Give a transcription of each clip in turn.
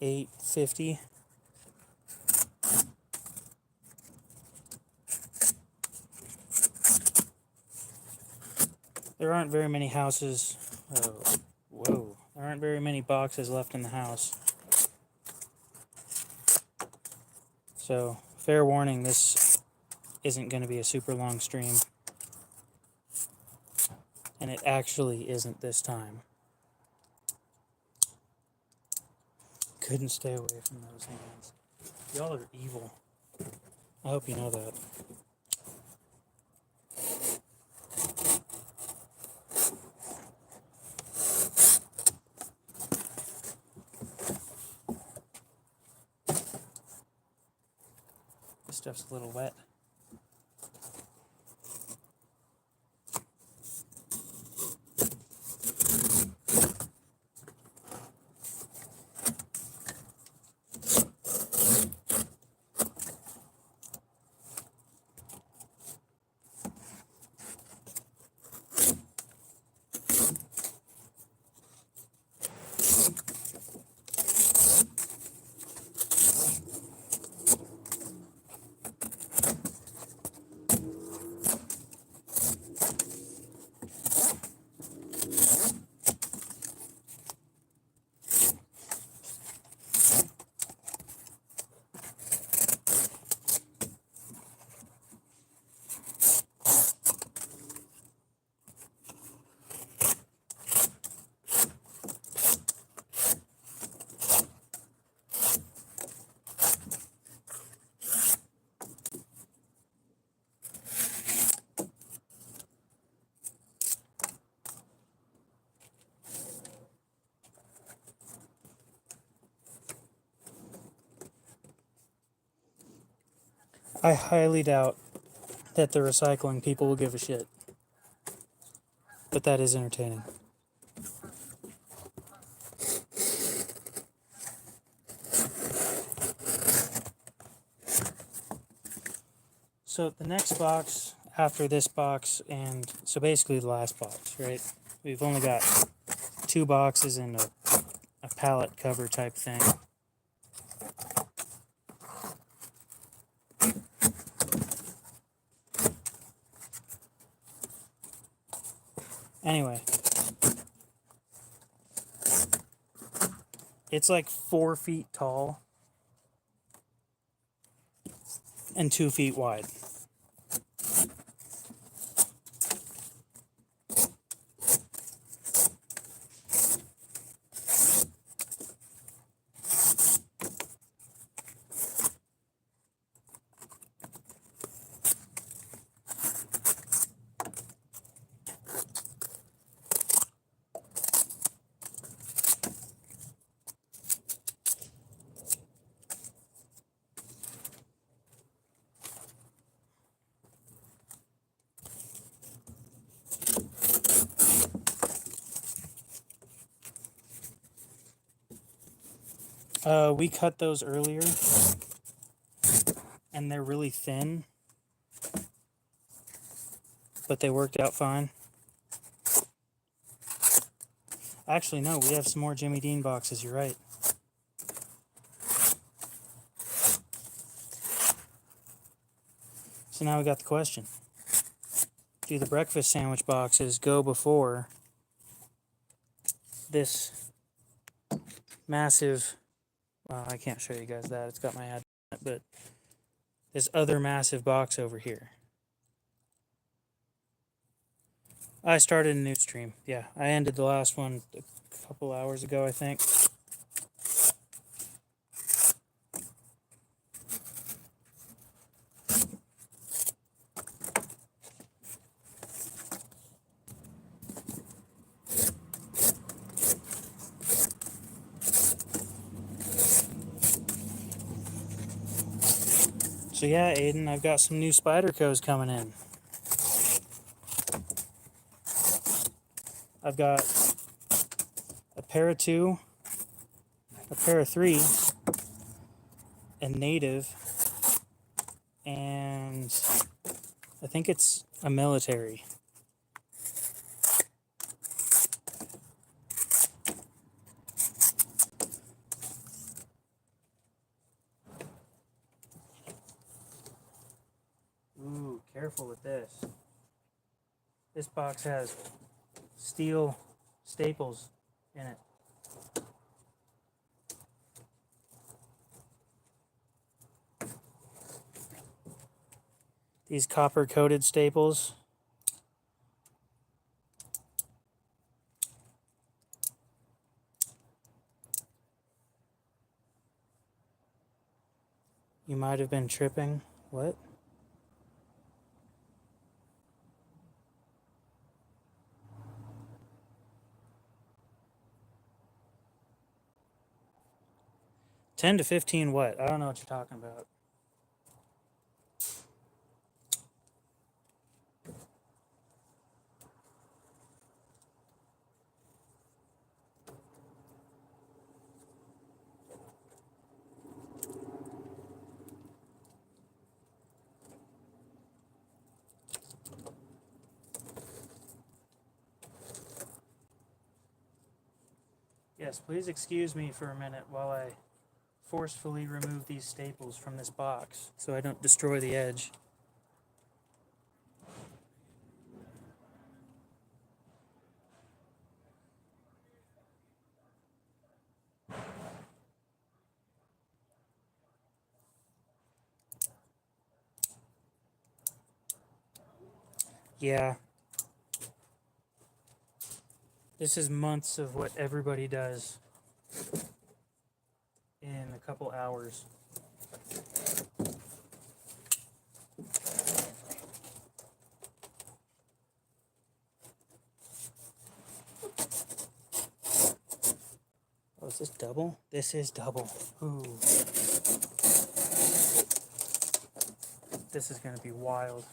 $8.50. There aren't very many houses. Oh, whoa. There aren't very many boxes left in the house. So, fair warning, this isn't going to be a super long stream. And it actually isn't this time. Couldn't stay away from those hands. Y'all are evil. I hope you know that. This stuff's a little wet. I highly doubt that the recycling people will give a shit. But that is entertaining. So the next box after this box, and so basically the last box, right? We've only got 2 boxes and a pallet cover type thing. Anyway, it's like 4 feet tall and 2 feet wide. We cut those earlier, and they're really thin, but they worked out fine. Actually, no, we have some more Jimmy Dean boxes, you're right. So now we got the question. Do the breakfast sandwich boxes go before this massive... Well, I can't show you guys that. It's got my ad on it, but this other massive box over here. I started a new stream. Yeah, I ended the last one a couple hours ago, I think. So yeah, Aiden, I've got some new Spydercos coming in. I've got a pair of 2, a pair of 3, a native, and I think it's a military. careful with this. This box has steel staples in it. These copper coated staples. You might have been tripping. What? $10 to $15 what? I don't know what you're talking about. Yes, please excuse me for a minute while I forcefully remove these staples from this box so I don't destroy the edge. Yeah. This is months of what everybody does in a couple hours. Oh, is this double? This is double. Ooh. This is going to be wild.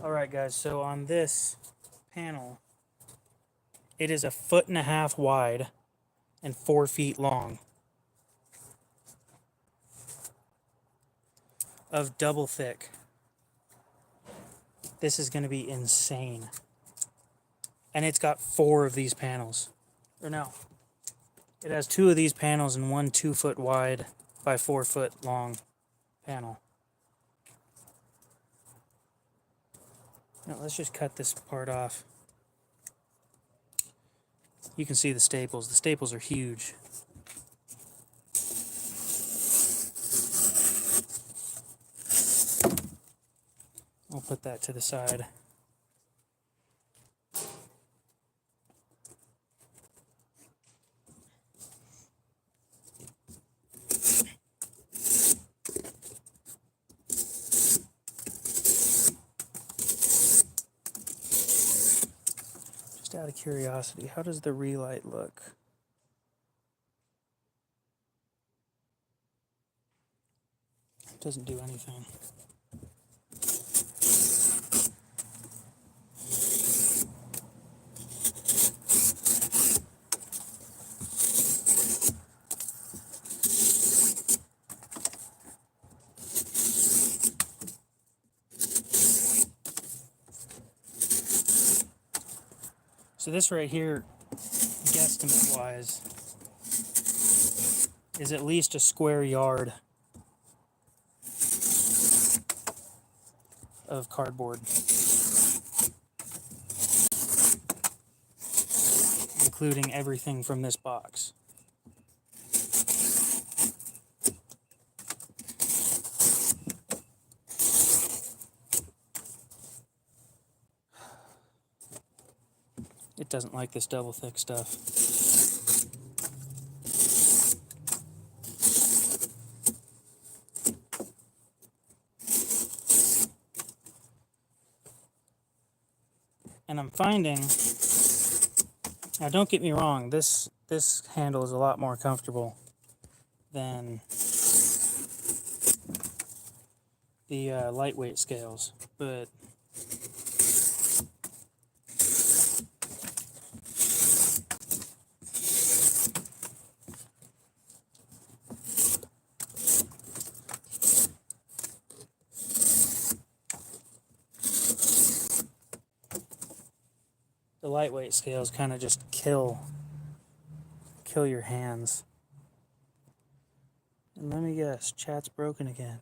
Alright guys, so on this panel, it is 1.5 feet wide and 4 feet long of double thick. This is going to be insane. And it's got 4 of these panels. Or no, it has 2 of these panels and one 2 foot wide by 4 foot long panel. Now let's just cut this part off. You can see the staples. The staples are huge. I'll put that to the side. Just out of curiosity, how does the relight look? It doesn't do anything. So this right here, guesstimate-wise, is at least a square yard of cardboard, including everything from this box. It doesn't like this double thick stuff. And I'm finding, now don't get me wrong, this handle is a lot more comfortable than the lightweight scales, but the lightweight scales kind of just kill your hands. And let me guess, chat's broken again.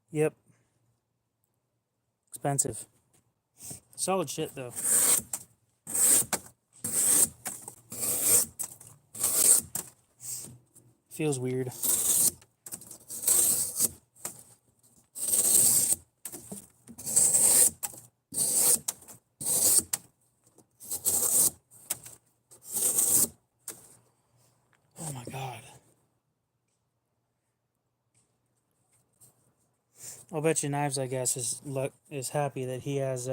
Yep. Expensive. Solid shit though. Feels weird. Oh my god. I'll bet you Knives, I guess, is happy that he has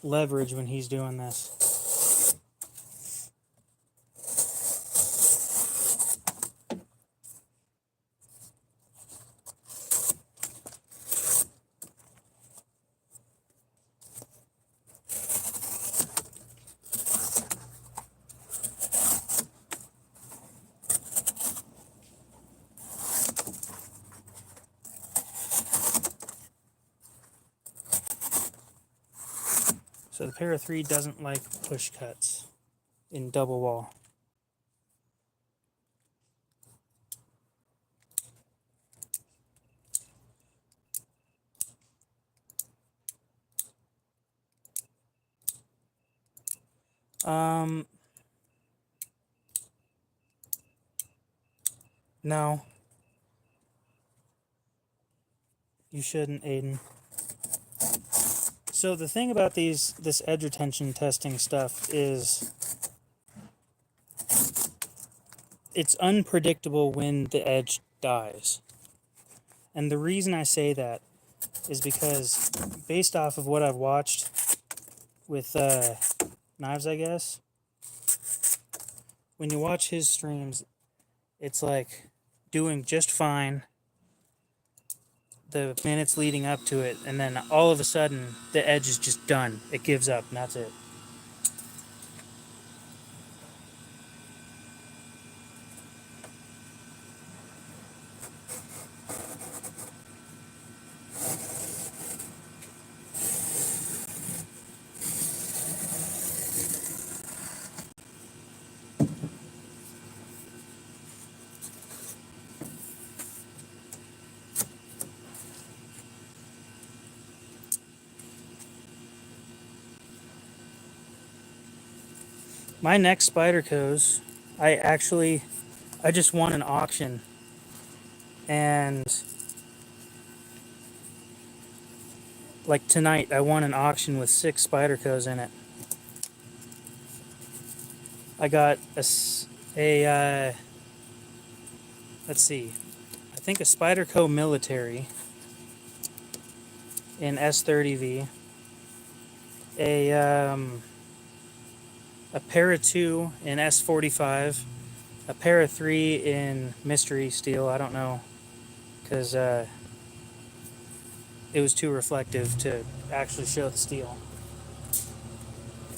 leverage when he's doing this. So the Para 3 doesn't like push cuts in double wall. No. You shouldn't, Aiden. So the thing about this edge retention testing stuff is it's unpredictable when the edge dies. And the reason I say that is because based off of what I've watched with Knives, I guess, when you watch his streams, it's like doing just fine the minutes leading up to it, and then all of a sudden the edge is just done. It gives up, and that's it. My next Spyderco's, I just won an auction, and like tonight I won an auction with 6 Spyderco's in it. I got let's see, I think a Spyderco Military in S30V, a Para 2 in S45, a Para 3 in Mystery Steel. I don't know, because it was too reflective to actually show the steel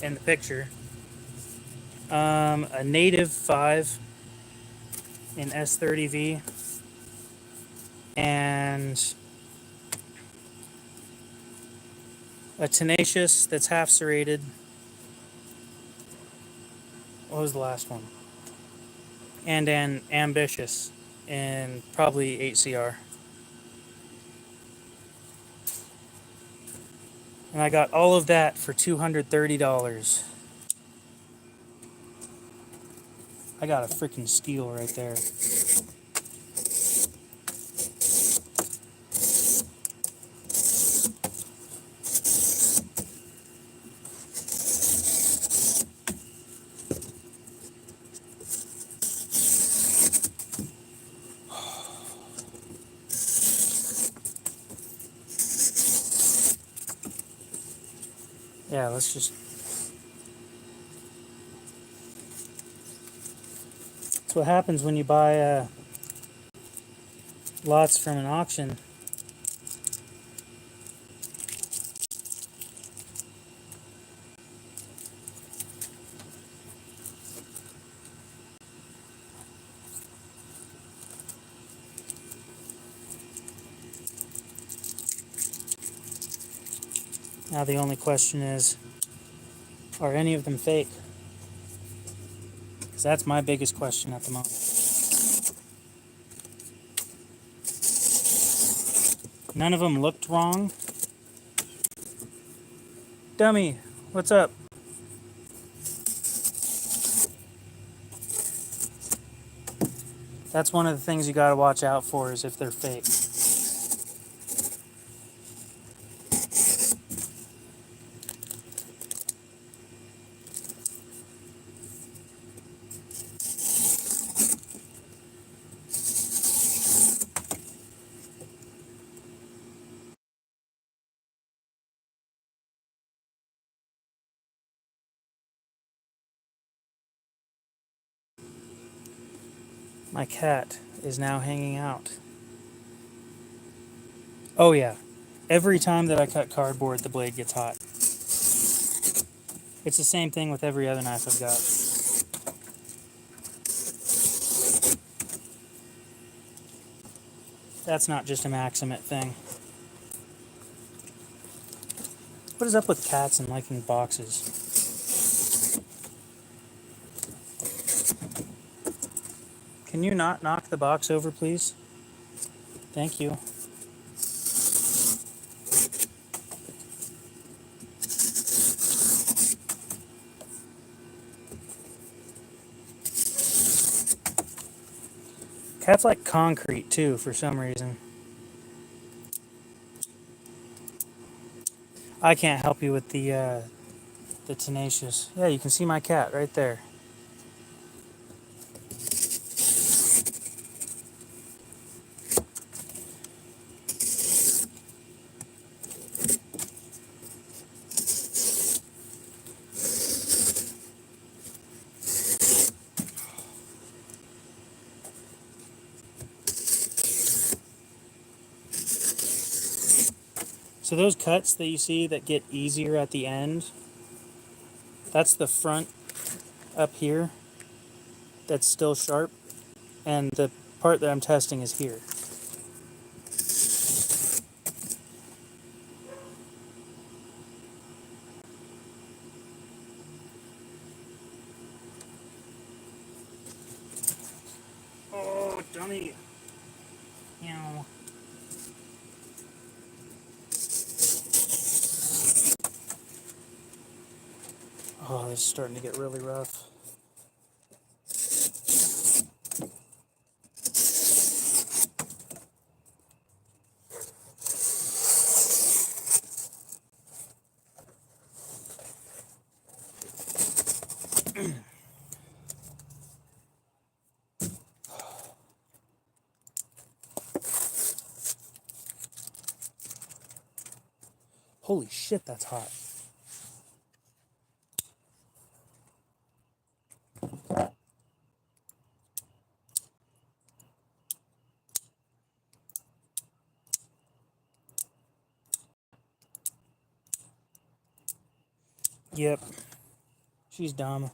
in the picture. A Native 5 in S30V, and a Tenacious that's half serrated. What was the last one? And an Ambitious in probably 8CR. And I got all of that for $230. I got a freaking steal right there. Yeah, let's just... That's what happens when you buy lots from an auction. Now the only question is, are any of them fake? Because that's my biggest question at the moment. None of them looked wrong. Dummy, what's up? That's one of the things you gotta watch out for, is if they're fake. My cat is now hanging out. Oh yeah, every time that I cut cardboard, the blade gets hot. It's the same thing with every other knife I've got. That's not just a Maxamet thing. What is up with cats and liking boxes? Can you not knock the box over, please? Thank you. Cats like concrete too, for some reason. I can't help you with the tenacious. Yeah, you can see my cat right there. So those cuts that you see that get easier at the end, that's the front up here that's still sharp, and the part that I'm testing is here. Oh, dummy. Meow. Oh, this is starting to get really rough. Holy shit, that's hot. Yep. She's dumb.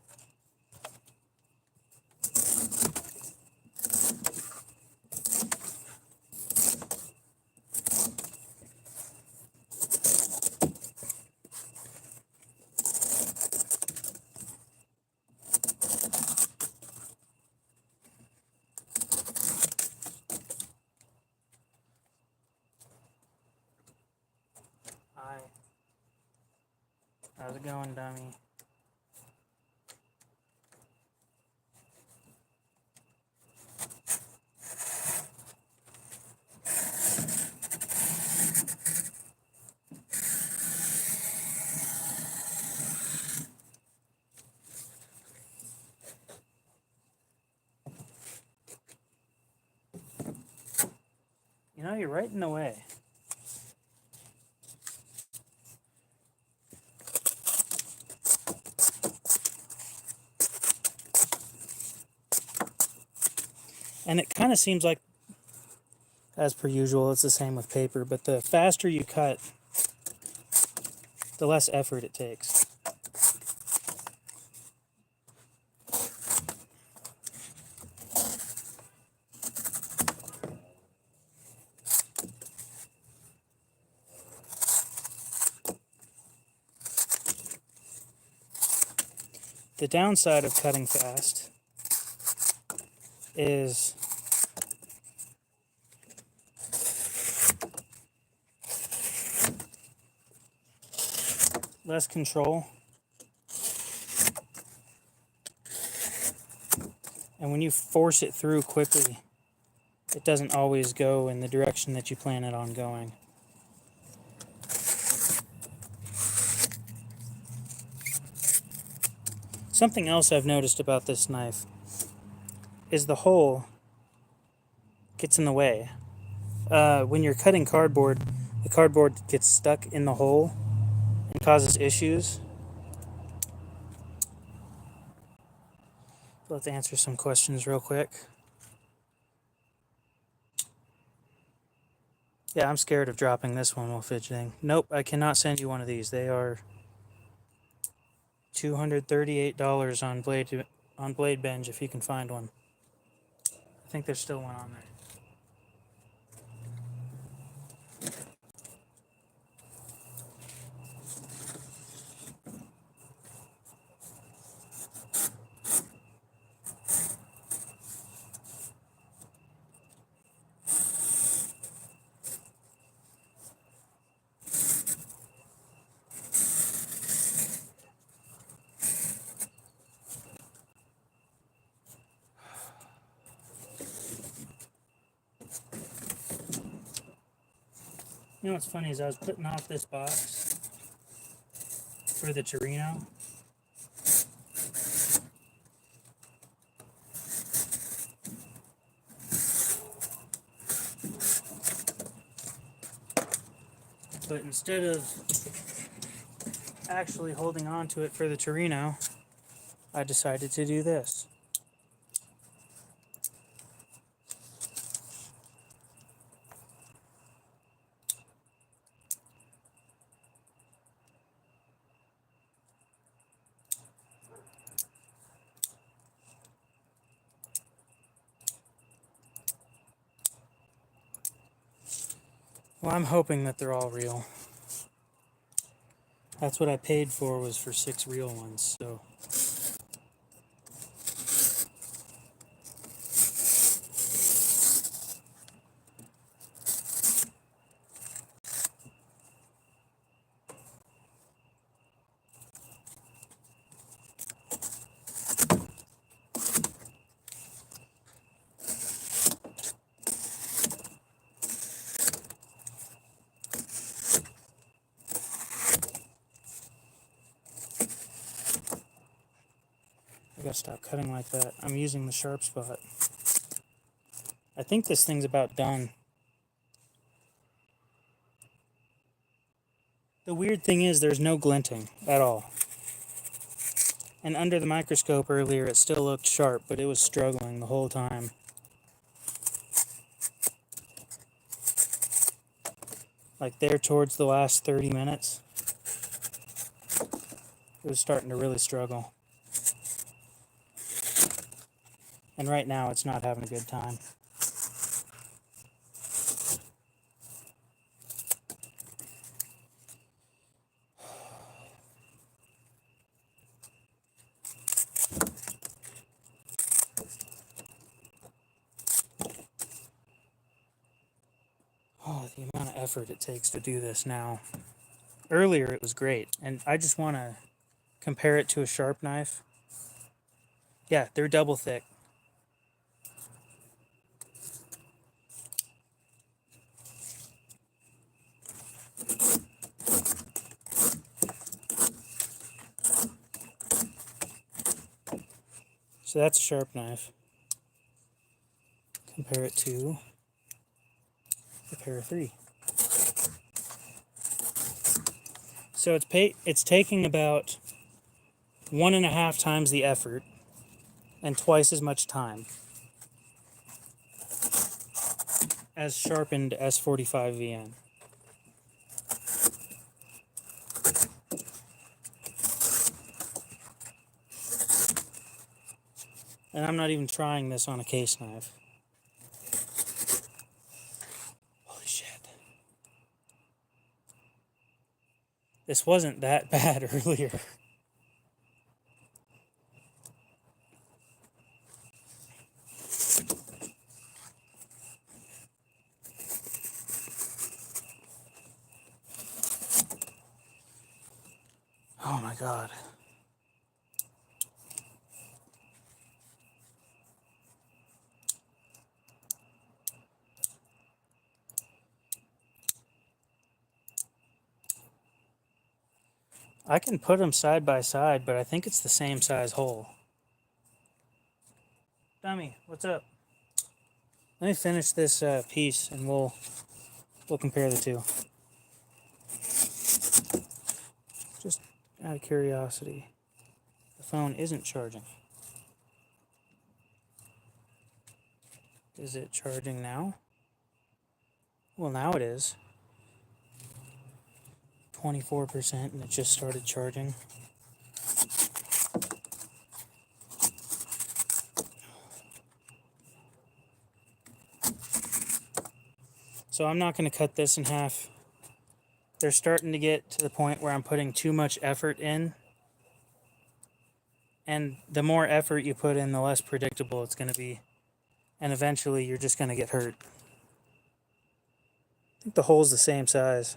Hi. How's it going, dummy? You know, you're right in the way. And it kind of seems like, as per usual, it's the same with paper, but the faster you cut, the less effort it takes. The downside of cutting fast is less control. And when you force it through quickly, it doesn't always go in the direction that you plan it on going. Something else I've noticed about this knife is the hole gets in the way. When you're cutting cardboard, the cardboard gets stuck in the hole and causes issues. Let's answer some questions real quick. Yeah, I'm scared of dropping this one while fidgeting. Nope, I cannot send you one of these. They are $238 on Blade Bench if you can find one. I think there's still one on there. You know what's funny is I was putting off this box for the Torino. But instead of actually holding on to it for the Torino, I decided to do this. Well, I'm hoping that they're all real. That's what I paid for, was for 6 real ones, so. I gotta stop cutting like that. I'm using the sharp spot. I think this thing's about done. The weird thing is there's no glinting at all. And under the microscope earlier it still looked sharp, but it was struggling the whole time. Like there towards the last 30 minutes, it was starting to really struggle. And right now it's not having a good time. Oh, the amount of effort it takes to do this now. Earlier it was great, and I just want to compare it to a sharp knife. Yeah, they're double thick. So that's a sharp knife. Compare it to a pair of 3. So it's taking about 1.5 times the effort and twice as much time as sharpened S45 VN. And I'm not even trying this on a case knife. Holy shit. This wasn't that bad earlier. Oh my God. I can put them side by side, but I think it's the same size hole. Dummy, what's up? Let me finish this piece and we'll compare the two. Just out of curiosity. The phone isn't charging. Is it charging now? Well, now it is. 24% and it just started charging. So I'm not going to cut this in half. They're starting to get to the point where I'm putting too much effort in. And the more effort you put in, the less predictable it's going to be. And eventually you're just going to get hurt. I think the hole's the same size.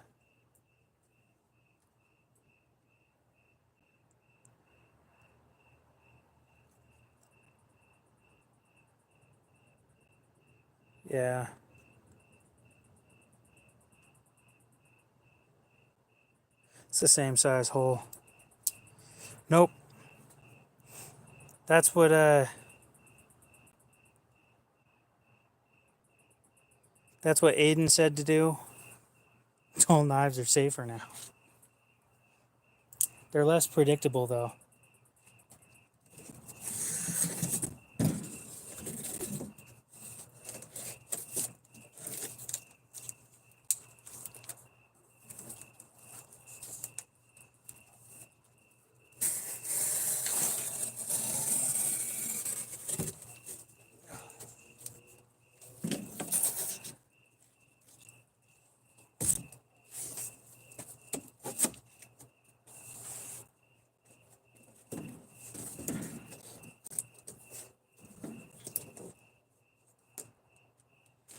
Yeah. It's the same size hole. Nope. That's what Aiden said to do. Dull knives are safer now. They're less predictable though.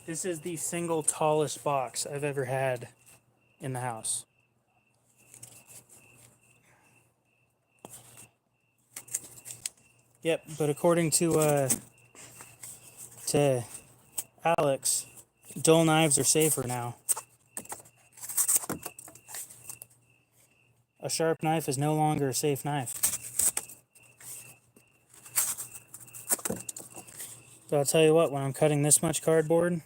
This is the single tallest box I've ever had in the house. Yep, but according to Alex, dull knives are safer now. A sharp knife is no longer a safe knife. But I'll tell you what, when I'm cutting this much cardboard,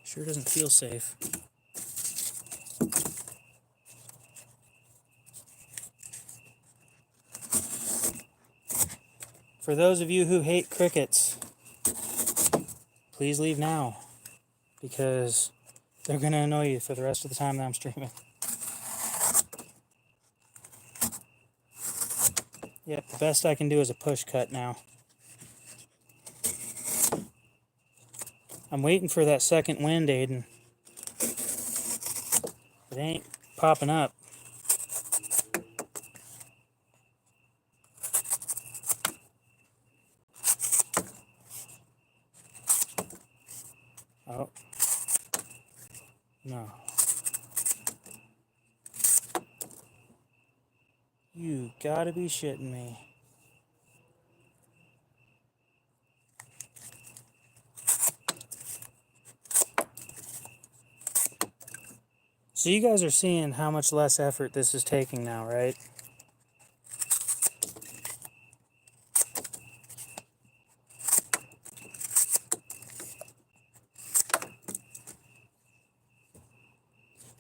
sure doesn't feel safe. For those of you who hate crickets, please leave now, because they're going to annoy you for the rest of the time that I'm streaming. Yep, the best I can do is a push cut now. I'm waiting for that second wind, Aiden. It ain't popping up. Oh. No. You gotta be shitting me. So you guys are seeing how much less effort this is taking now, right?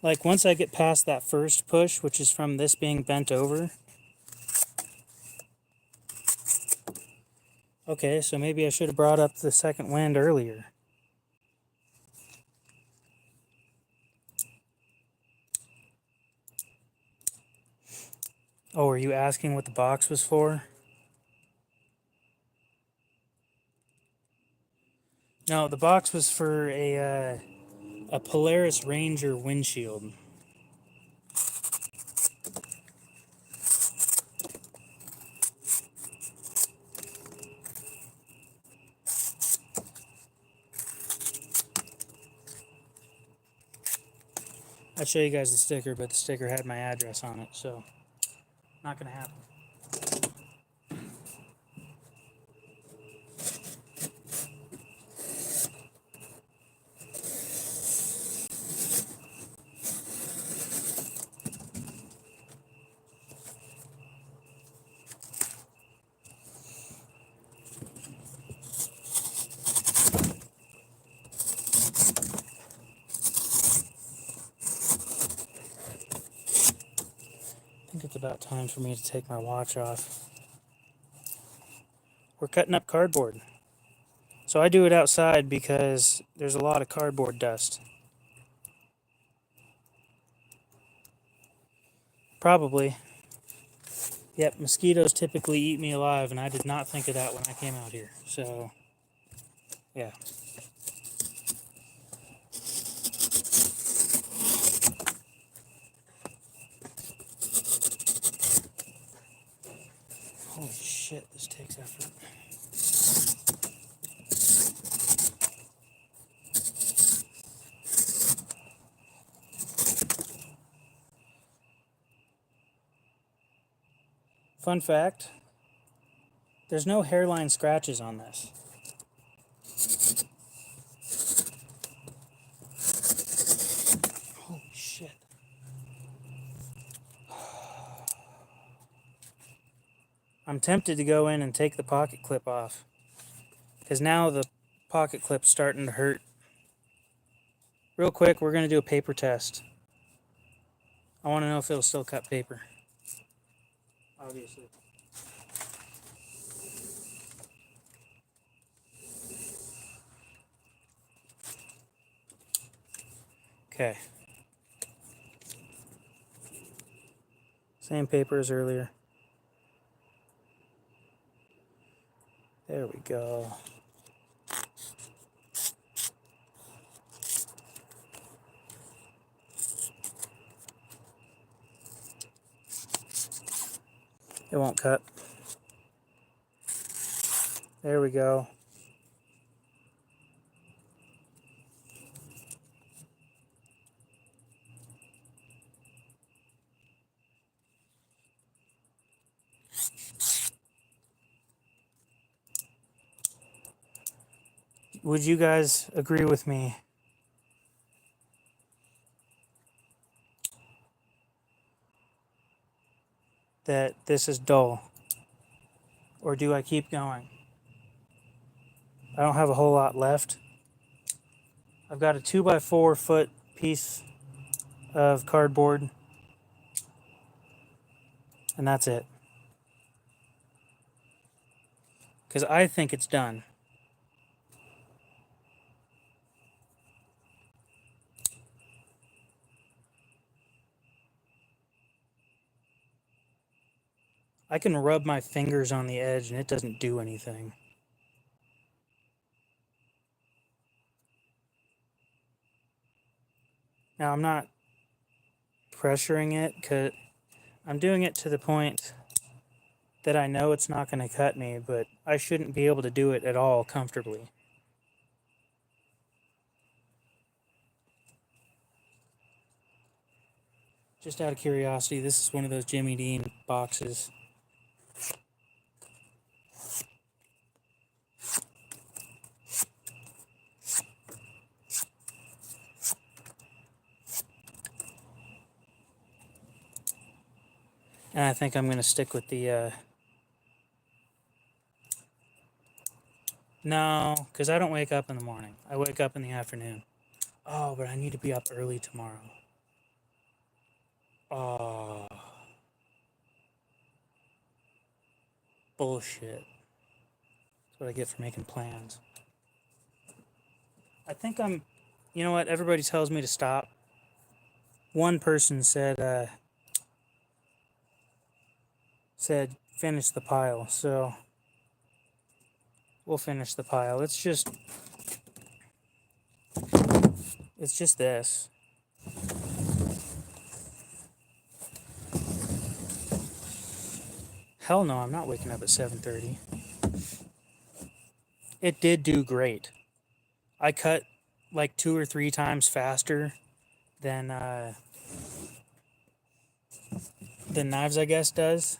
Like once I get past that first push, which is from this being bent over. Okay, so maybe I should have brought up the second wind earlier. Oh, are you asking what the box was for? No, the box was for a Polaris Ranger windshield. I'd show you guys the sticker, but the sticker had my address on it, so not gonna happen. I think it's about time for me to take my watch off. We're cutting up cardboard. So I do it outside because there's a lot of cardboard dust. Probably. Yep, mosquitoes typically eat me alive, and I did not think of that when I came out here. So, yeah. Holy shit, this takes effort. Fun fact, there's no hairline scratches on this. Holy shit. I'm tempted to go in and take the pocket clip off, because now the pocket clip's starting to hurt. Real quick, we're going to do a paper test. I want to know if it'll still cut paper. Obviously. Okay. Same paper as earlier. There we go. It won't cut. There we go. Would you guys agree with me that this is dull? Or do I keep going? I don't have a whole lot left. I've got a 2x4 foot piece of cardboard, and that's it. Because I think it's done. I can rub my fingers on the edge and it doesn't do anything. Now I'm not pressuring it because I'm doing it to the point that I know it's not going to cut me, but I shouldn't be able to do it at all comfortably. Just out of curiosity, this is one of those Jimmy Dean boxes. And I think I'm going to stick with the... No, because I don't wake up in the morning. I wake up in the afternoon. Oh, but I need to be up early tomorrow. Oh. Bullshit. That's what I get for making plans. I think I'm... You know what? Everybody tells me to stop. One person said finish the pile, so we'll finish the pile. It's just this. Hell no, I'm not waking up at 7:30. It did do great. I cut like 2 or 3 times faster than the knives, I guess, does.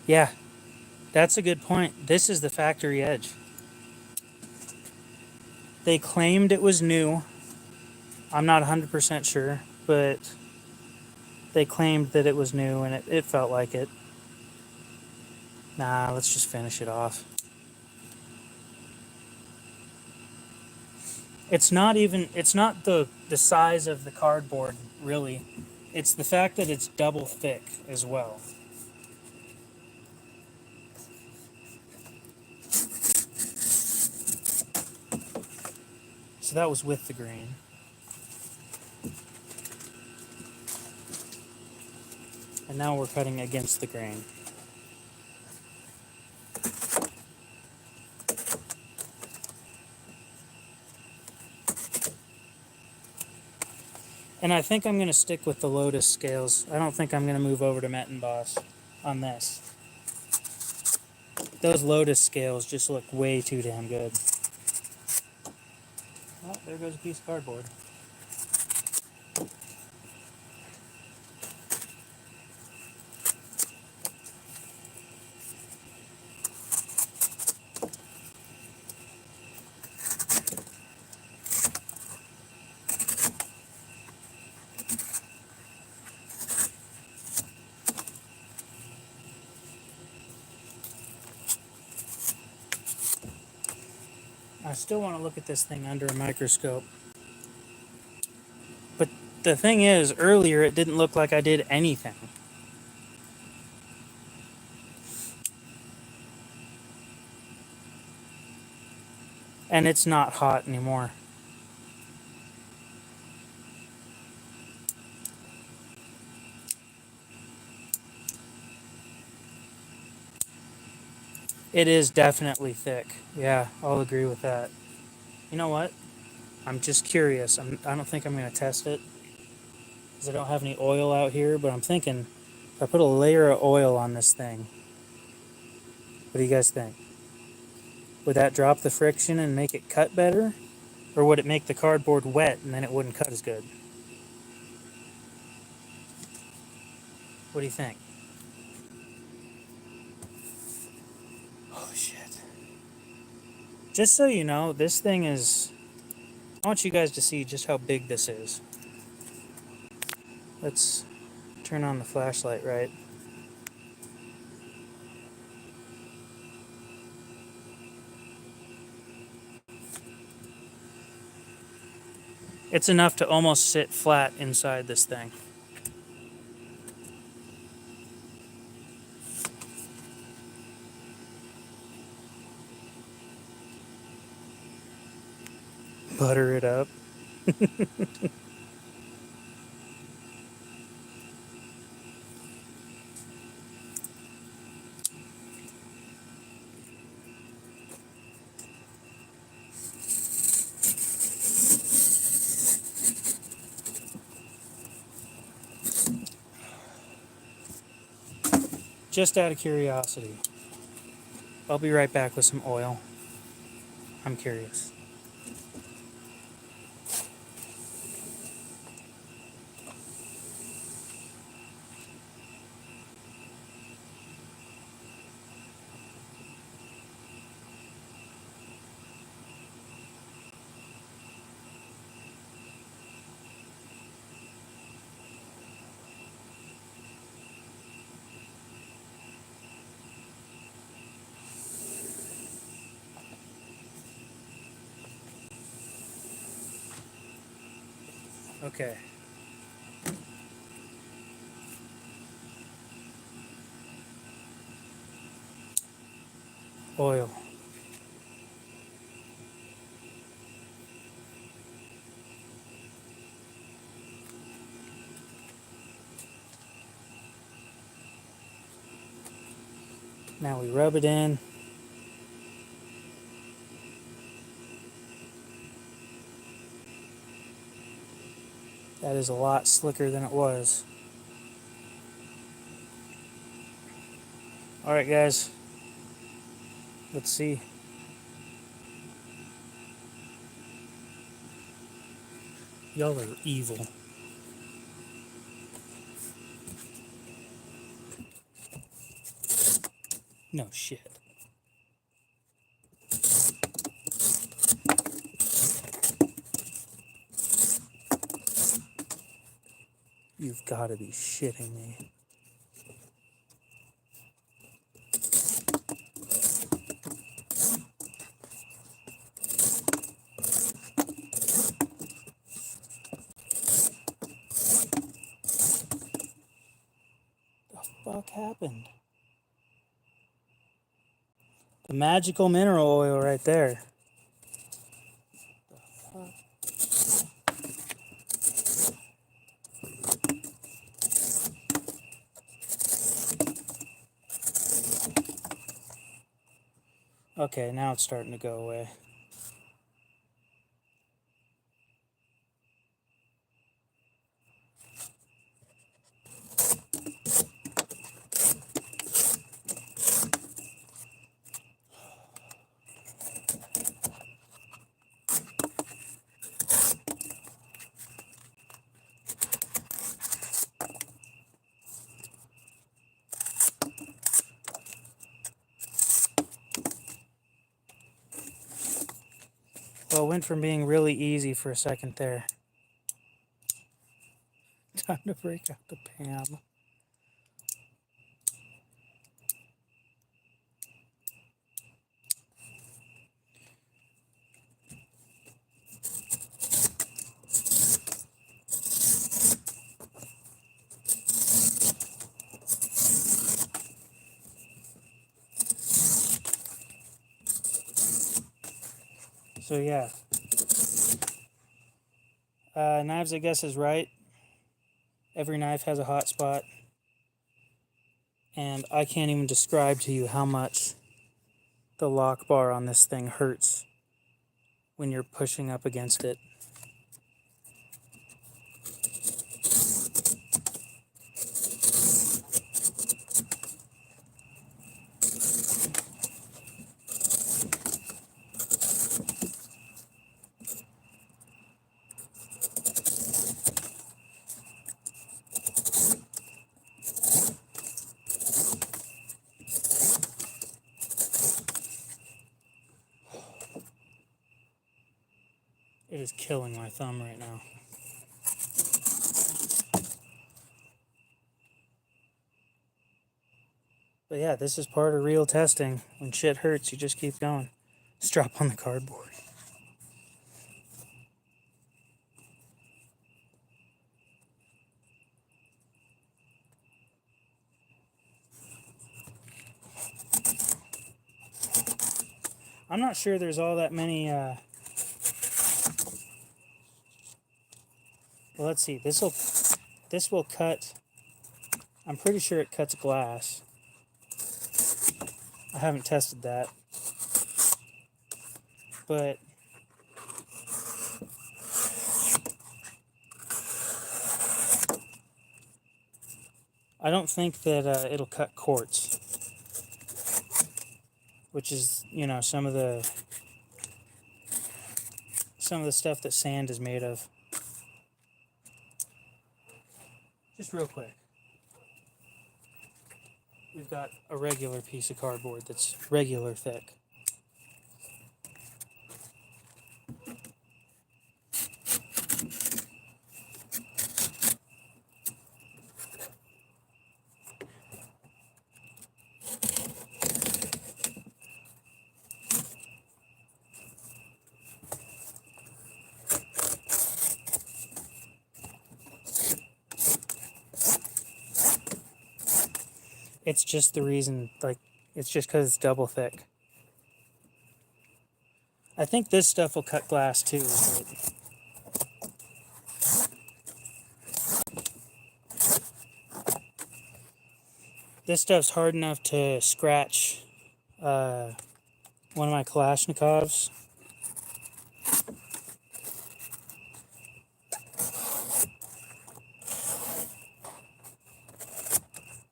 Yeah, that's a good point. This is the factory edge. They claimed it was new. I'm not 100% sure, but they claimed that it was new and it felt like it. Nah, let's just finish it off. It's not the size of the cardboard, really. It's the fact that it's double thick as well. So that was with the grain. And now we're cutting against the grain. And I think I'm going to stick with the Lotus scales. I don't think I'm going to move over to Metten Boss on this. Those Lotus scales just look way too damn good. Oh, there goes a piece of cardboard. I still want to look at this thing under a microscope. But the thing is, earlier it didn't look like I did anything. And it's not hot anymore. It is definitely thick. Yeah, I'll agree with that. You know what? I'm just curious. I don't think I'm going to test it because I don't have any oil out here, but I'm thinking if I put a layer of oil on this thing, what do you guys think? Would that drop the friction and make it cut better? Or would it make the cardboard wet and then it wouldn't cut as good? What do you think? Oh, shit. Just so you know, this thing is... I want you guys to see just how big this is. Let's turn on the flashlight, right? It's enough to almost sit flat inside this thing. Butter it up. Just out of curiosity. I'll be right back with some oil. I'm curious. Okay. Oil. Now we rub it in. That is a lot slicker than it was. Alright guys, let's see. Y'all are evil. No shit. You've got to be shitting me. What the fuck happened? The magical mineral oil right there. Okay, now it's starting to go away. Well, it went from being really easy for a second there. Time to break out the Pam. So yeah, knives I guess is right. Every knife has a hot spot, and I can't even describe to you how much the lock bar on this thing hurts when you're pushing up against it. It is killing my thumb right now. But yeah, this is part of real testing. When shit hurts, you just keep going. Just drop on the cardboard. I'm not sure there's all that many, well, let's see, this will cut, I'm pretty sure it cuts glass. I haven't tested that. But I don't think that it'll cut quartz, which is, you know, some of the stuff that sand is made of. Just real quick, we've got a regular piece of cardboard that's regular thick. It's just the reason, like, it's just because it's double thick. I think this stuff will cut glass too. But This stuff's hard enough to scratch one of my Kalashnikovs.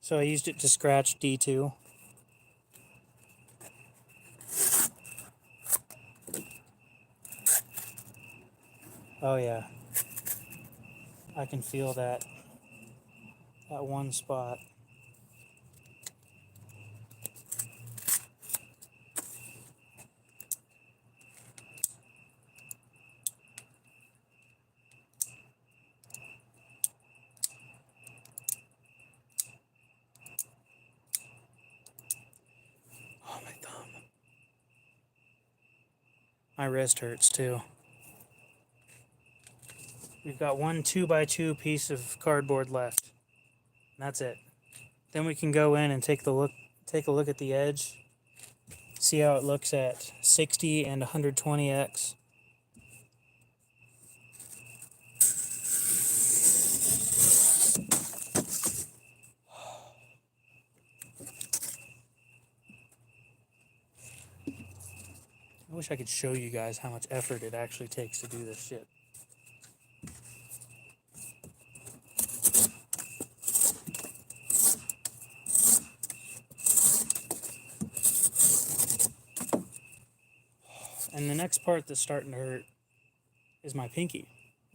So I used it to scratch D2. Oh yeah. I can feel that one spot. Oh, my thumb. My wrist hurts too. We've got one 2x2 piece of cardboard left. That's it. Then we can go in and take a look at the edge. See how it looks at 60 and 120x. I wish I could show you guys how much effort it actually takes to do this shit. And the next part that's starting to hurt is my pinky,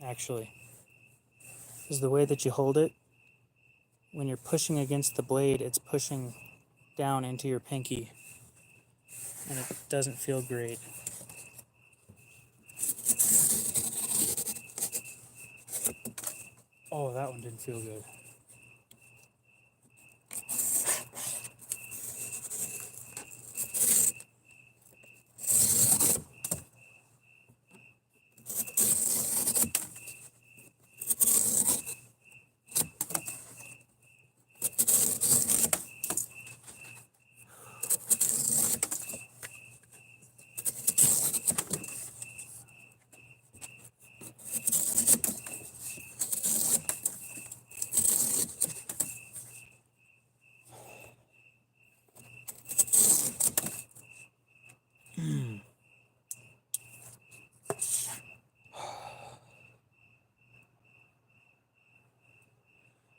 actually. Is the way that you hold it. When you're pushing against the blade, it's pushing down into your pinky. And it doesn't feel great. Oh, that one didn't feel good.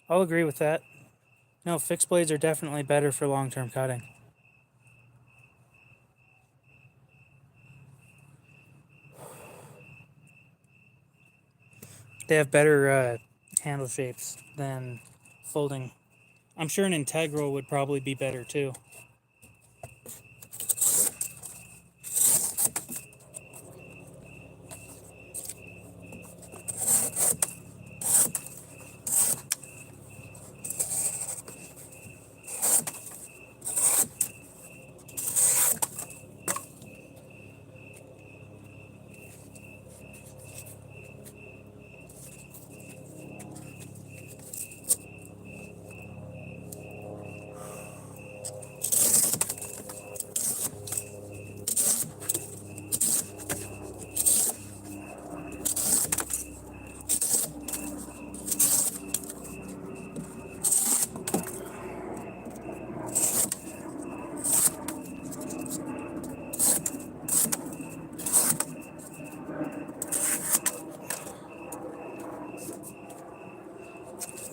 I'll agree with that. No, fixed blades are definitely better for long-term cutting. They have better handle shapes than folding. I'm sure an integral would probably be better too.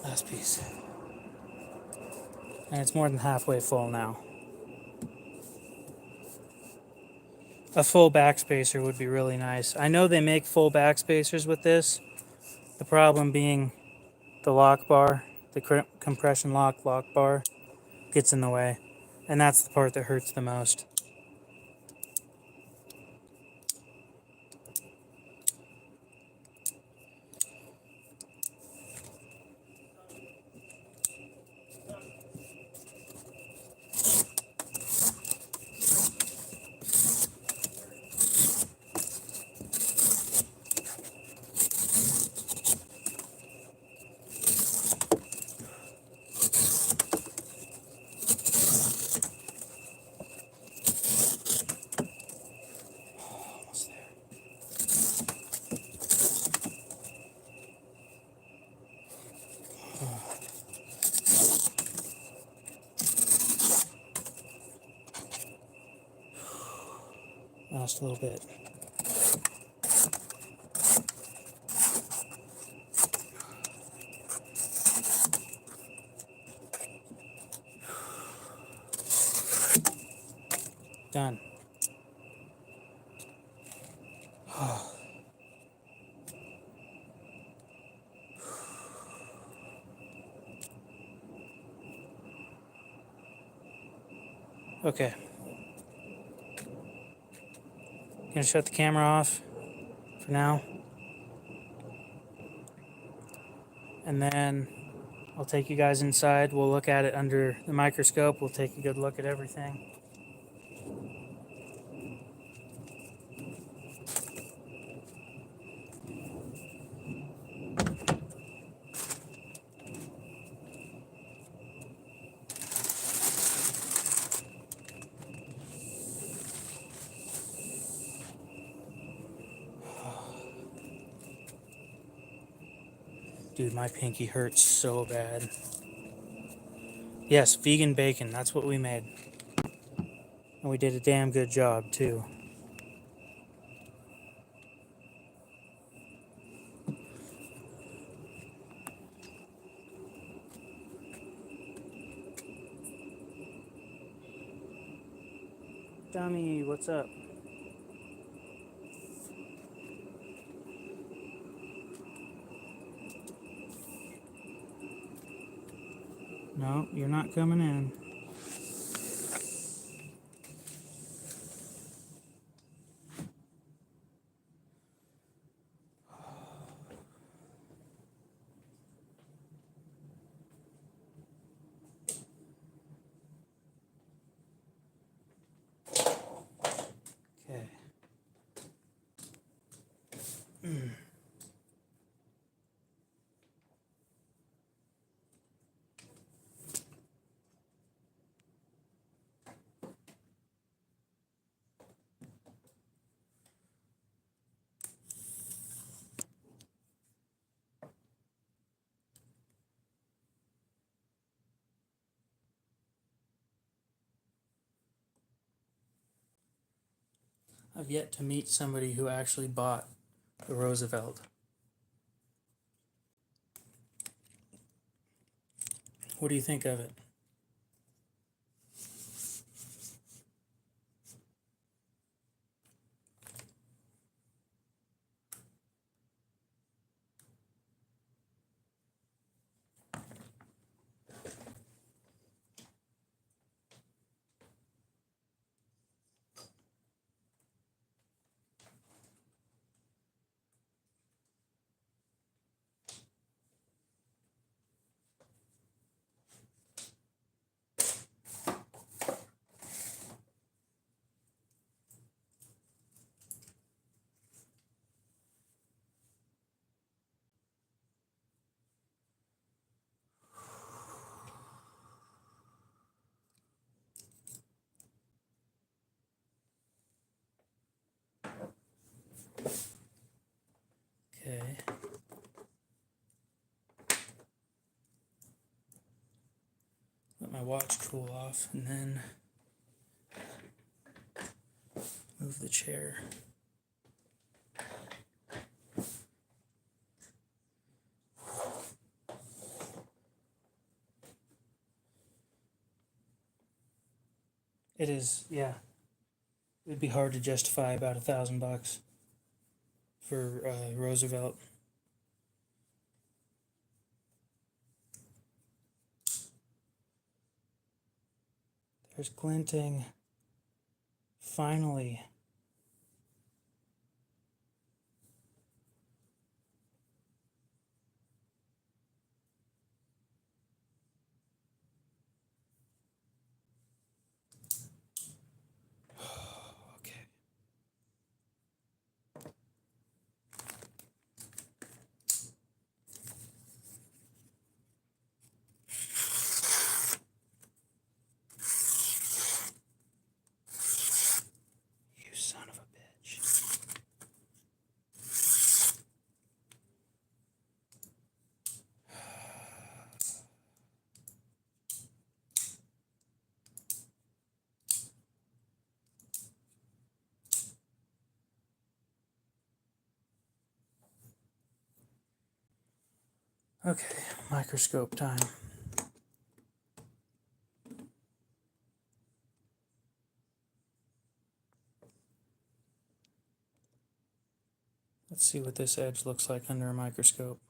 Last piece. And it's more than halfway full now. A full backspacer would be really nice. I know they make full backspacers with this. The problem being the lock bar, the compression lock bar gets in the way. And that's the part that hurts the most. last a little bit. Done. Okay. Gonna shut the camera off for now. And then I'll take you guys inside. We'll look at it under the microscope. We'll take a good look at everything. Dude, my pinky hurts so bad. Yes, vegan bacon. That's what we made. And we did a damn good job, too. Dummy, what's up? No, you're not coming in. Okay. I've yet to meet somebody who actually bought the Roosevelt. What do you think of it? Okay. Let my watch cool off and then move the chair. It is, yeah. It would be hard to justify about $1,000 for Roosevelt. There's glinting. Finally. Okay. Okay, microscope time. Let's see what this edge looks like under a microscope.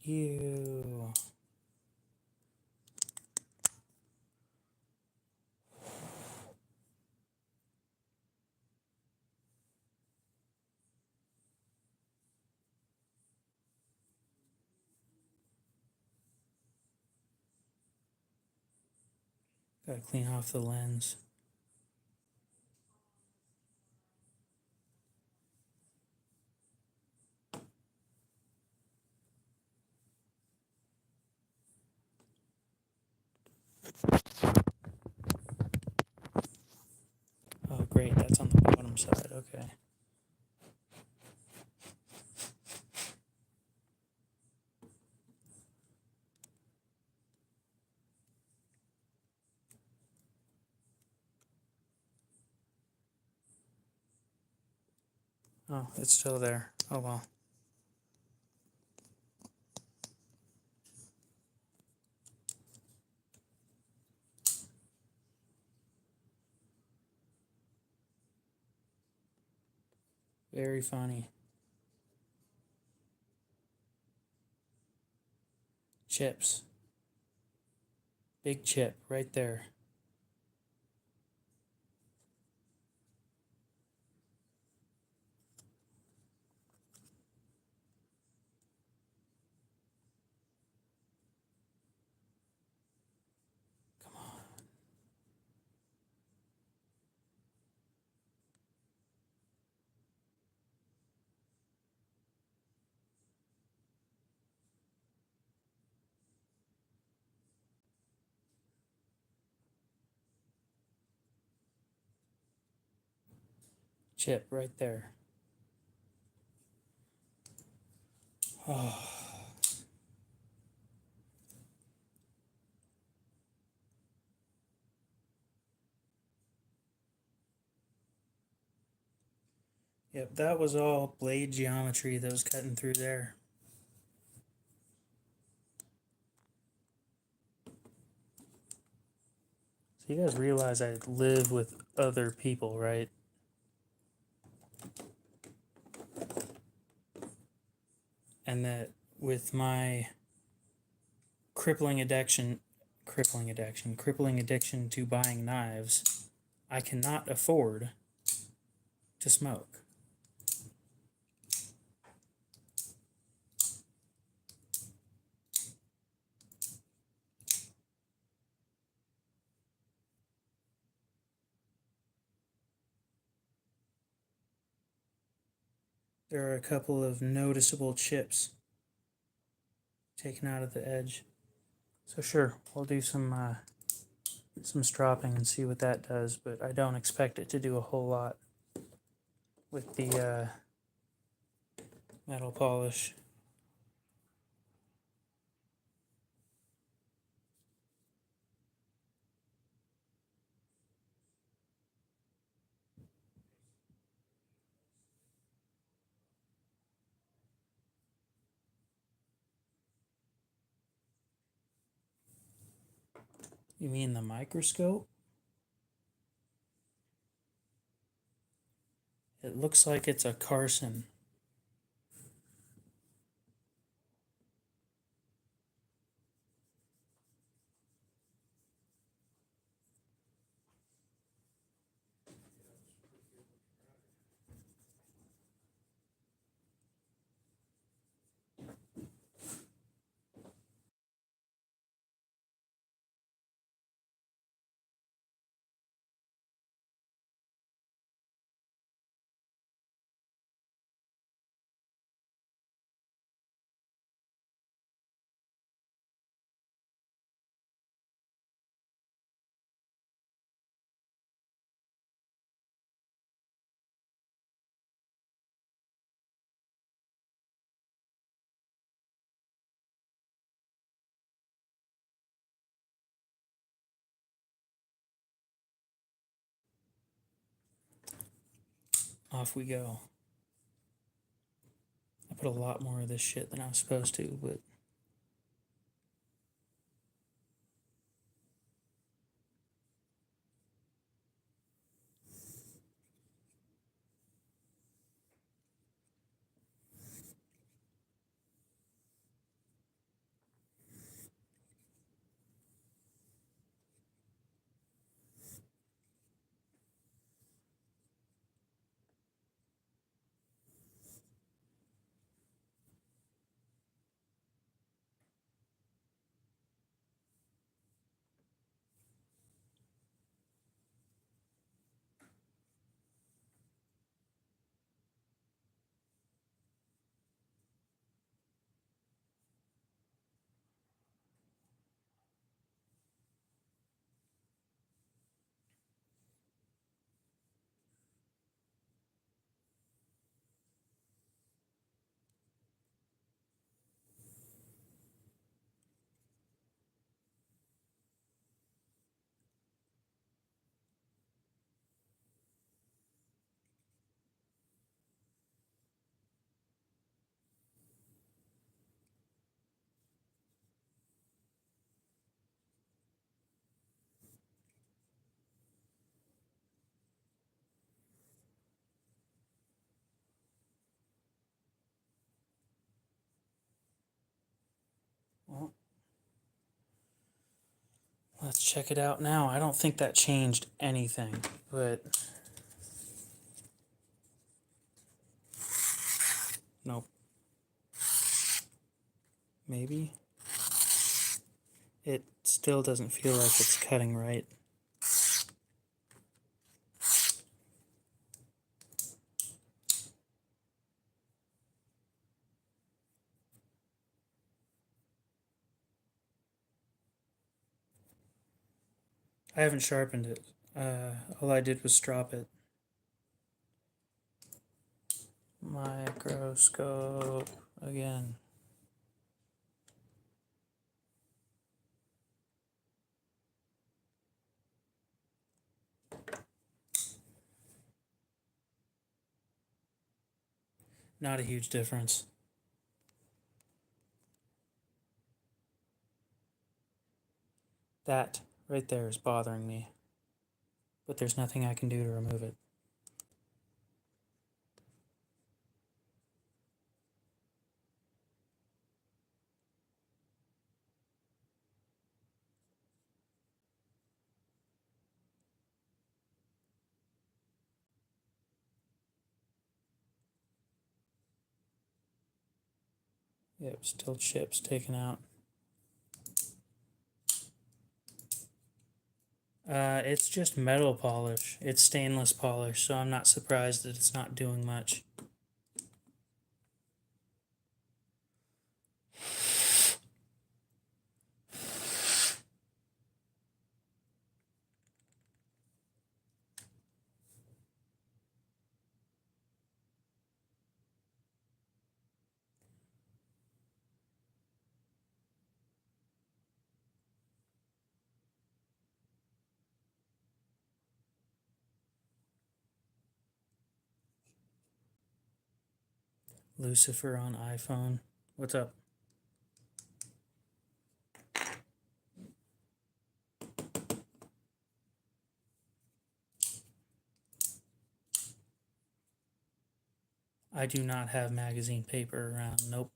Ew. Gotta clean off the lens. Oh great, that's on the bottom side, okay. Oh, it's still there. Oh well. Very funny. Chips. Big chip right there. Come on. Chip right there. Oh. Yep, that was all blade geometry that was cutting through there. So you guys realize I live with other people, right? And that with my crippling addiction to buying knives, I cannot afford to smoke. There are a couple of noticeable chips taken out of the edge. So sure, we'll do some stropping and see what that does, but I don't expect it to do a whole lot with the metal polish. You mean the microscope? It looks like it's a Carson. Off we go. put a lot more of this shit than I was supposed to, but well, let's check it out now. I don't think that changed anything, but nope. Maybe. It still doesn't feel like it's cutting right. I haven't sharpened it. All I did was strop it. Microscope again. Not a huge difference. That right there is bothering me, but there's nothing I can do to remove it. Yep, still chips taken out. It's just metal polish. It's stainless polish, so I'm not surprised that it's not doing much. Lucifer on iPhone. What's up? I do not have magazine paper around. Nope.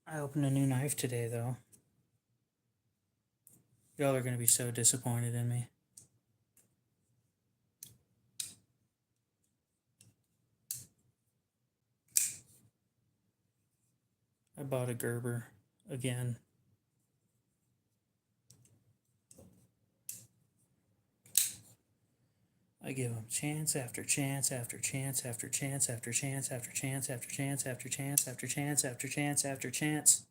I opened a new knife today, though. Y'all are going to be so disappointed in me. I bought a Gerber again. I give them chance after chance after chance after chance after chance after chance after chance after chance after chance after chance after chance.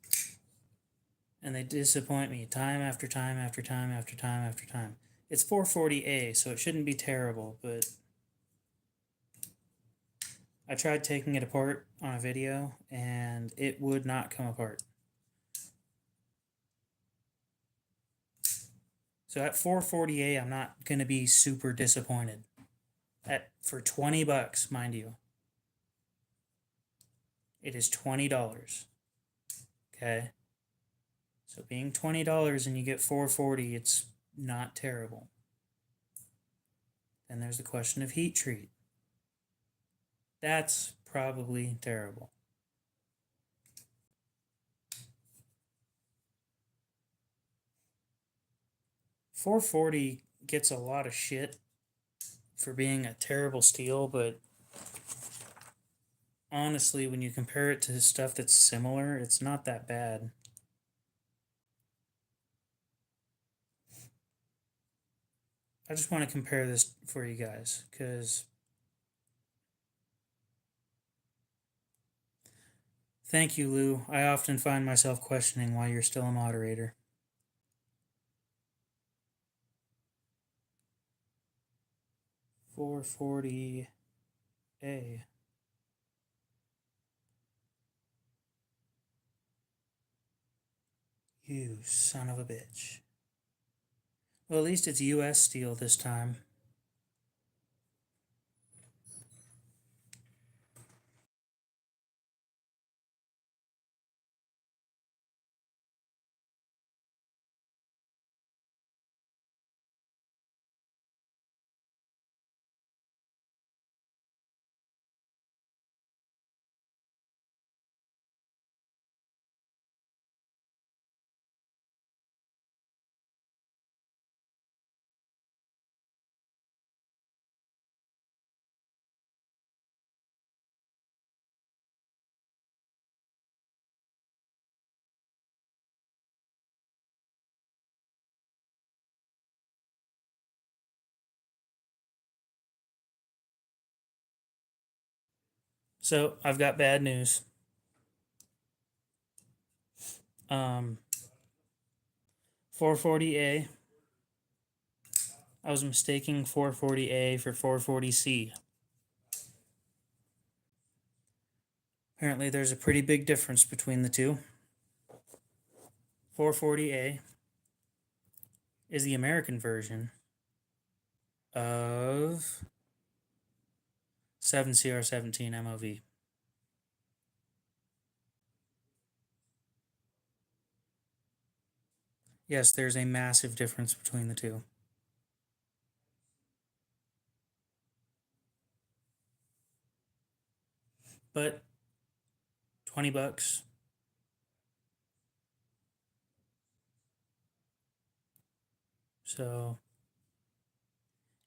And they disappoint me time after time after time after time after time. It's 440A, so it shouldn't be terrible, but I tried taking it apart on a video and it would not come apart. So at 440A, I'm not going to be super disappointed. For 20 bucks, mind you. It is $20. Okay? So being $20 and you get 440, it's not terrible. Then there's the question of heat treat. That's probably terrible. $440 gets a lot of shit for being a terrible steel, but honestly, when you compare it to stuff that's similar, it's not that bad. I just want to compare this for you guys, because thank you, Lou. I often find myself questioning why you're still a moderator. $440A. You son of a bitch. Well, at least it's US steel this time. So I've got bad news. 440A. I was mistaking 440A for 440C. Apparently there's a pretty big difference between the two. 440A is the American version of 7CR17 MOV. Yes, there's a massive difference between the two. But 20 bucks. So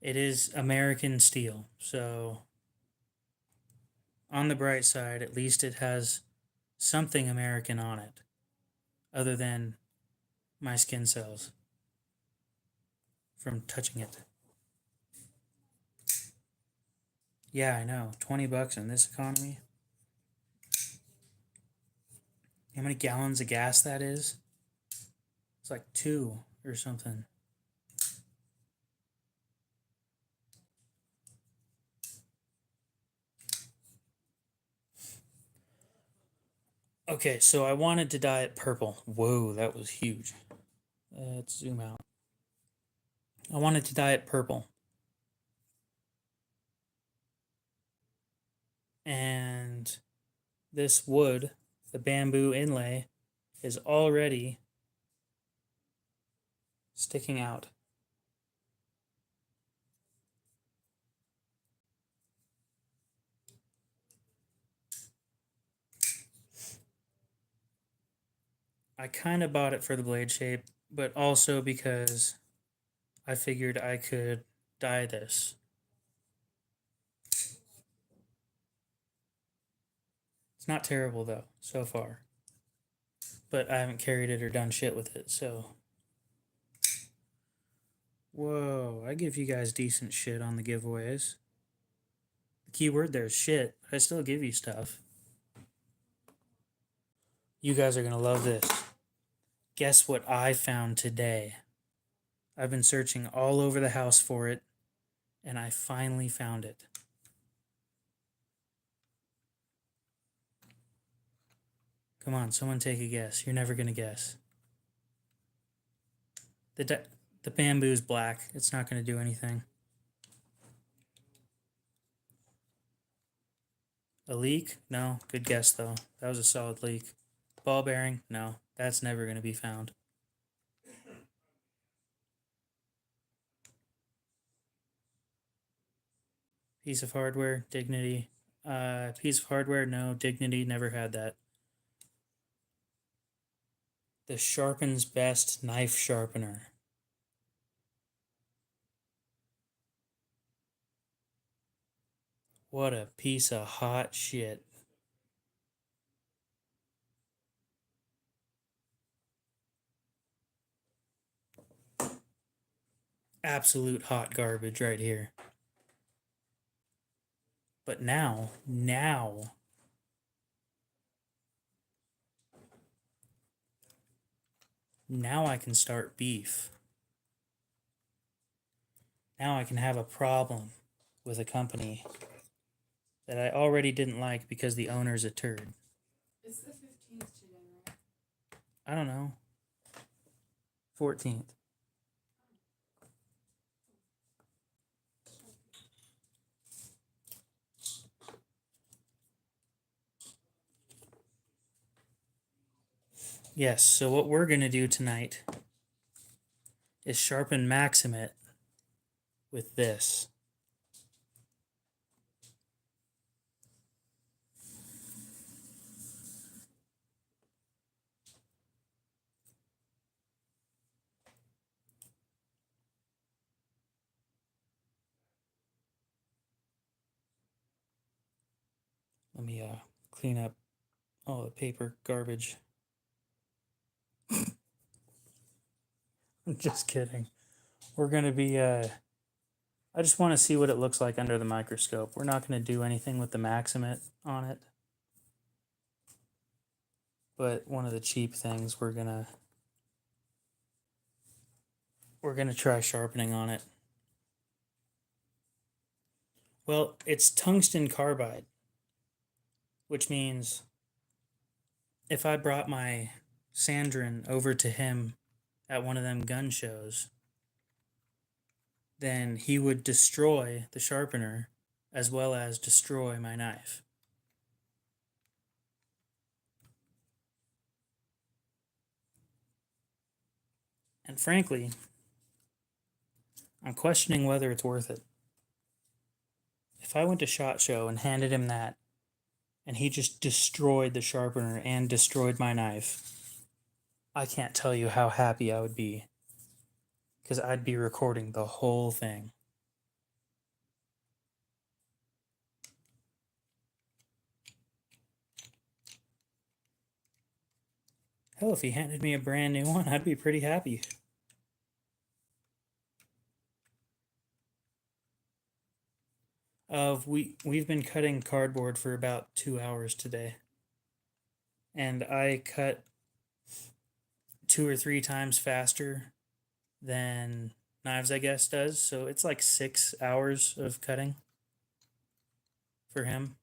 it is American steel. So on the bright side, at least it has something American on it, other than my skin cells from touching it. Yeah, I know. 20 bucks in this economy. How many gallons of gas that is? It's like 2 or something. Okay, so I wanted to dye it purple. Whoa, that was huge. Let's zoom out. I wanted to dye it purple. And this wood, the bamboo inlay, is already sticking out. I kind of bought it for the blade shape, but also because I figured I could dye this. It's not terrible though, so far. But I haven't carried it or done shit with it, so. Whoa, I give you guys decent shit on the giveaways. The key word there is shit, but I still give you stuff. You guys are gonna love this. Guess what I found today? I've been searching all over the house for it, and I finally found it. Come on, someone take a guess. You're never gonna guess. The bamboo's black. It's not going to do anything. A leak? No. Good guess, though. That was a solid leak. Ball bearing? No. That's never going to be found. Piece of hardware? Dignity. Piece of hardware? No. Dignity never had that. The Sharpen's Best Knife Sharpener. What a piece of hot shit. Absolute hot garbage right here. But now I can start beef. Now I can have a problem with a company that I already didn't like because the owner's a turd. It's the 15th today, right? I don't know. 14th. Yes, so what we're going to do tonight is sharpen Maxamet with this. Let me clean up all the paper garbage. I'm just kidding. We're going to be, I just want to see what it looks like under the microscope. We're not going to do anything with the Maxamet on it. But one of the cheap things we're going to try sharpening on it. Well, it's tungsten carbide, which means if I brought my Sandrin over to him at one of them gun shows, then he would destroy the sharpener as well as destroy my knife. And frankly, I'm questioning whether it's worth it. If I went to SHOT Show and handed him that, and he just destroyed the sharpener and destroyed my knife, I can't tell you how happy I would be. Because I'd be recording the whole thing. Hell, if he handed me a brand new one, I'd be pretty happy. We've been cutting cardboard for about 2 hours today. And I cut 2 or 3 times faster than knives, I guess, does. So it's like 6 hours of cutting for him.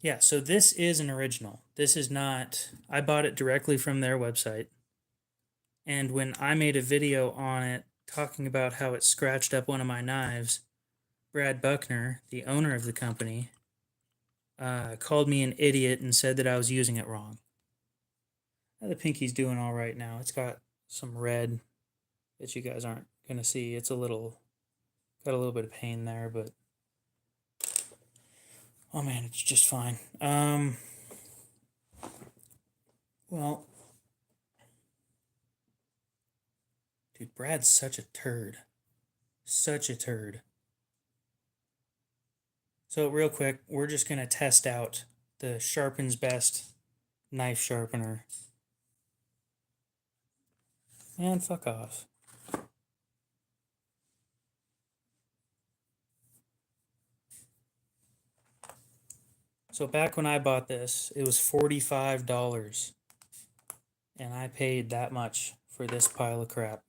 Yeah, so this is an original. This is not, I bought it directly from their website. And when I made a video on it talking about how it scratched up one of my knives, Brad Buckner, the owner of the company, called me an idiot and said that I was using it wrong. Now, the pinky's doing all right now. It's got some red that you guys aren't going to see. It's got a little bit of pain there, but oh man, it's just fine. Well, dude, Brad's such a turd. Such a turd. So real quick, we're just going to test out the Sharpen's Best knife sharpener. Man, fuck off. So back when I bought this, it was $45. And I paid that much for this pile of crap.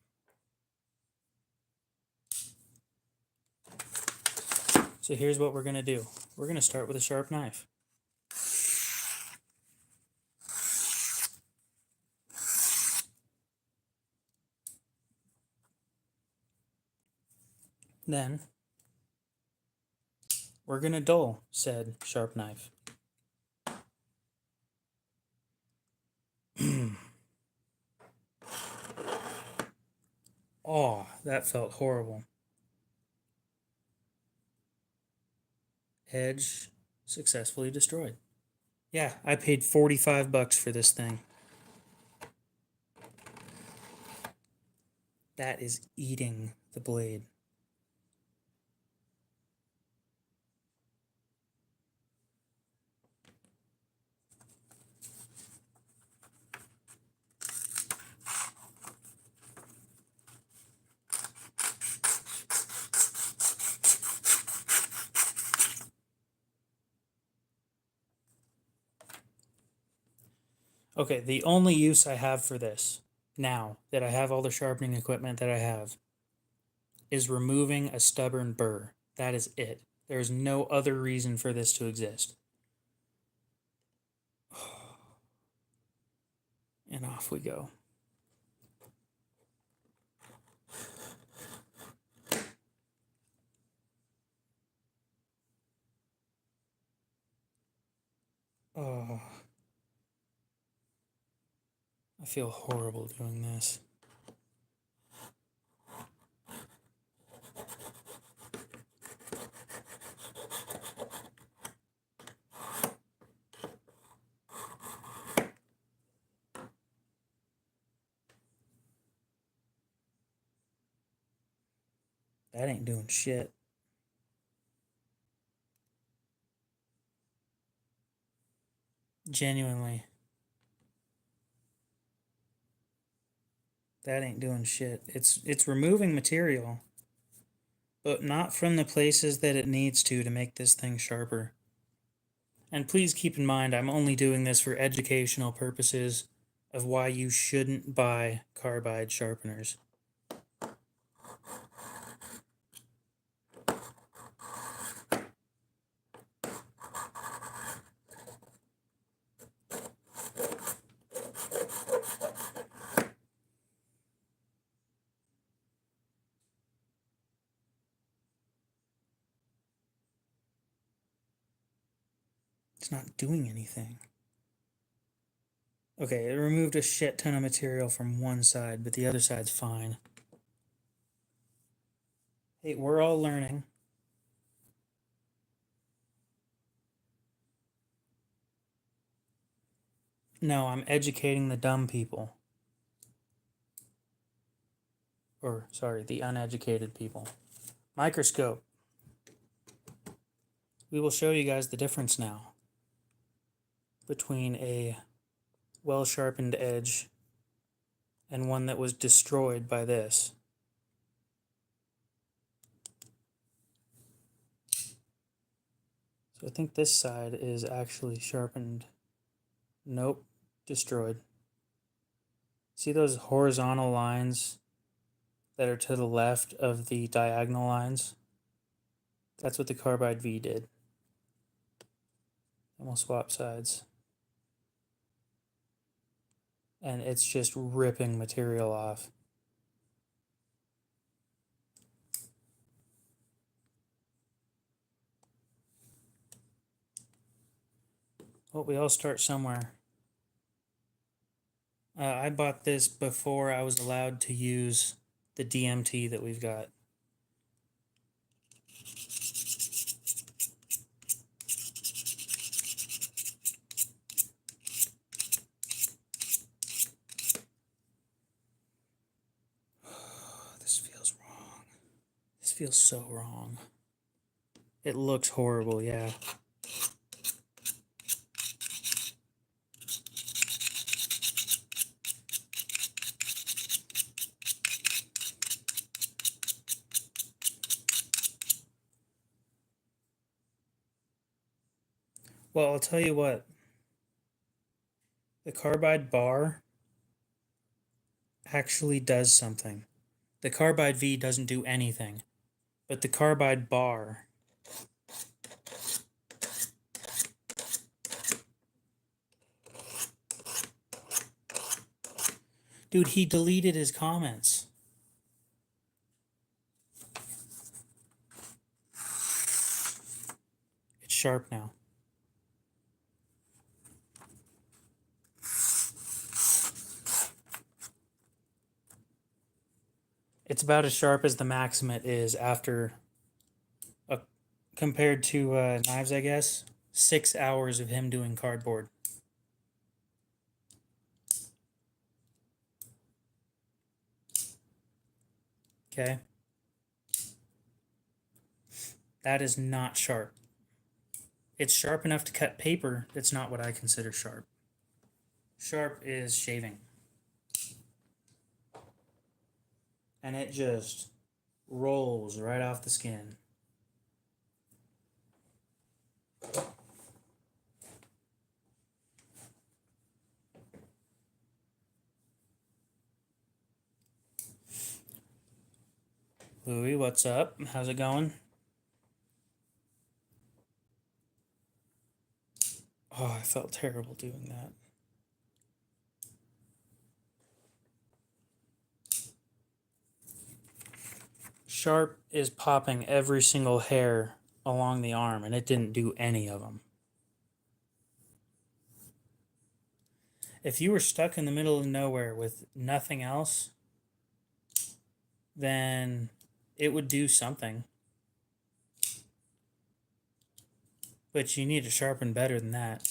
So here's what we're going to do. We're going to start with a sharp knife. Then we're going to dull said sharp knife. Oh, that felt horrible. Edge successfully destroyed. Yeah, I paid $45 for this thing. That is eating the blade. Okay, the only use I have for this, now that I have all the sharpening equipment that I have, is removing a stubborn burr. That is it. There is no other reason for this to exist. And off we go. Oh, I feel horrible doing this. That ain't doing shit. Genuinely. That ain't doing shit. It's removing material, but not from the places that it needs to make this thing sharper. And please keep in mind, I'm only doing this for educational purposes of why you shouldn't buy carbide sharpeners. It's not doing anything. Okay, it removed a shit ton of material from one side, but the other side's fine. Hey, we're all learning. No, I'm educating the dumb people. Or, sorry, the uneducated people. Microscope. We will show you guys the difference now between a well-sharpened edge and one that was destroyed by this. So I think this side is actually sharpened. Nope, destroyed. See those horizontal lines that are to the left of the diagonal lines? That's what the Carbide V did. And we'll swap sides. And it's just ripping material off. Well, we all start somewhere. I bought this before I was allowed to use the DMT that we've got. This feels wrong. This feels so wrong. It looks horrible, yeah. Well, I'll tell you what. The carbide bar actually does something. The carbide V doesn't do anything, but the carbide bar. Dude, he deleted his comments. sharp now. It's about as sharp as the Maxamet is after, compared to knives, I guess. 6 hours of him doing cardboard. Okay. That is not sharp. It's sharp enough to cut paper. That's not what I consider sharp. Sharp is shaving. And it just rolls right off the skin. Louie, what's up? How's it going? Oh, I felt terrible doing that. Sharp is popping every single hair along the arm, and it didn't do any of them. If you were stuck in the middle of nowhere with nothing else, then it would do something. But you need to sharpen better than that.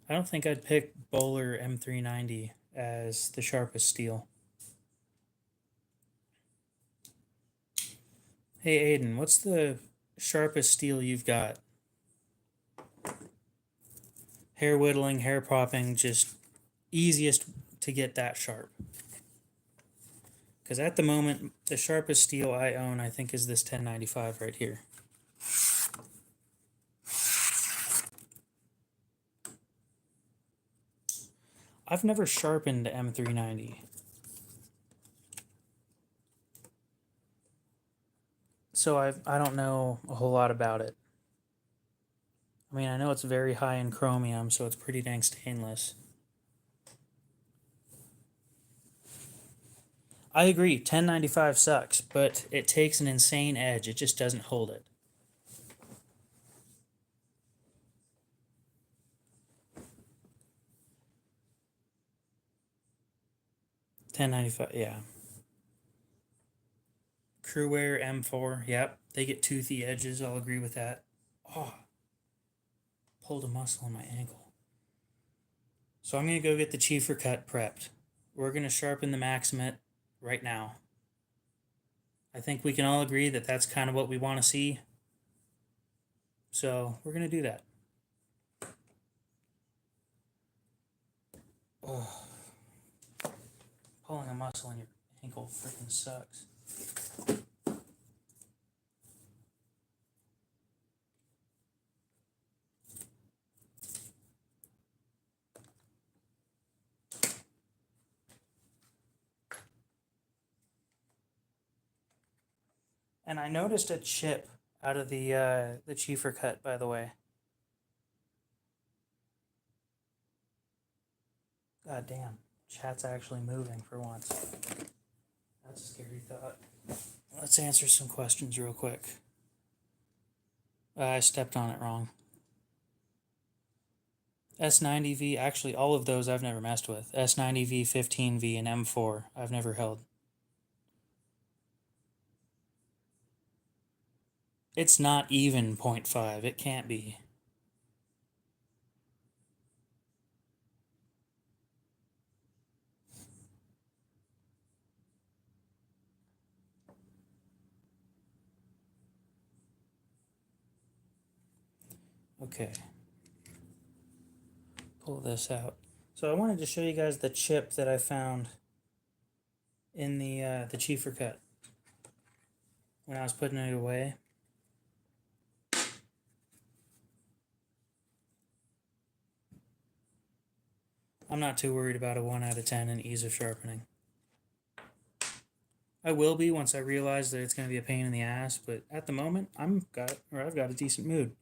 I don't think I'd pick Bowler M390 as the sharpest steel. Hey Aiden, what's the sharpest steel you've got? Hair whittling, hair propping, just easiest to get that sharp. Because at the moment, the sharpest steel I own, I think, is this 1095 right here. I've never sharpened M390. So I don't know a whole lot about it. I mean, I know it's very high in chromium, so it's pretty dang stainless. I agree, 1095 sucks, but it takes an insane edge. It just doesn't hold it. $10.95, yeah. Crewwear M4, yep. They get toothy edges, I'll agree with that. Oh, pulled a muscle in my ankle. So I'm going to go get the Chiefer cut prepped. We're going to sharpen the Maxamet right now. I think we can all agree that that's kind of what we want to see. So we're going to do that. Oh, pulling a muscle in your ankle freaking sucks. And I noticed a chip out of the Chiefer cut, by the way. God damn, chat's actually moving for once. That's a scary thought. Let's answer some questions real quick. I stepped on it wrong. S90V, actually all of those I've never messed with. S90V, 15V, and M4 I've never held. It's not even 0.5. It can't be. Okay. Pull this out. So I wanted to show you guys the chip that I found in the Chiefer cut when I was putting it away. I'm not too worried about a 1 out of 10 in ease of sharpening. I will be once I realize that it's going to be a pain in the ass, but at the moment, I've got a decent mood.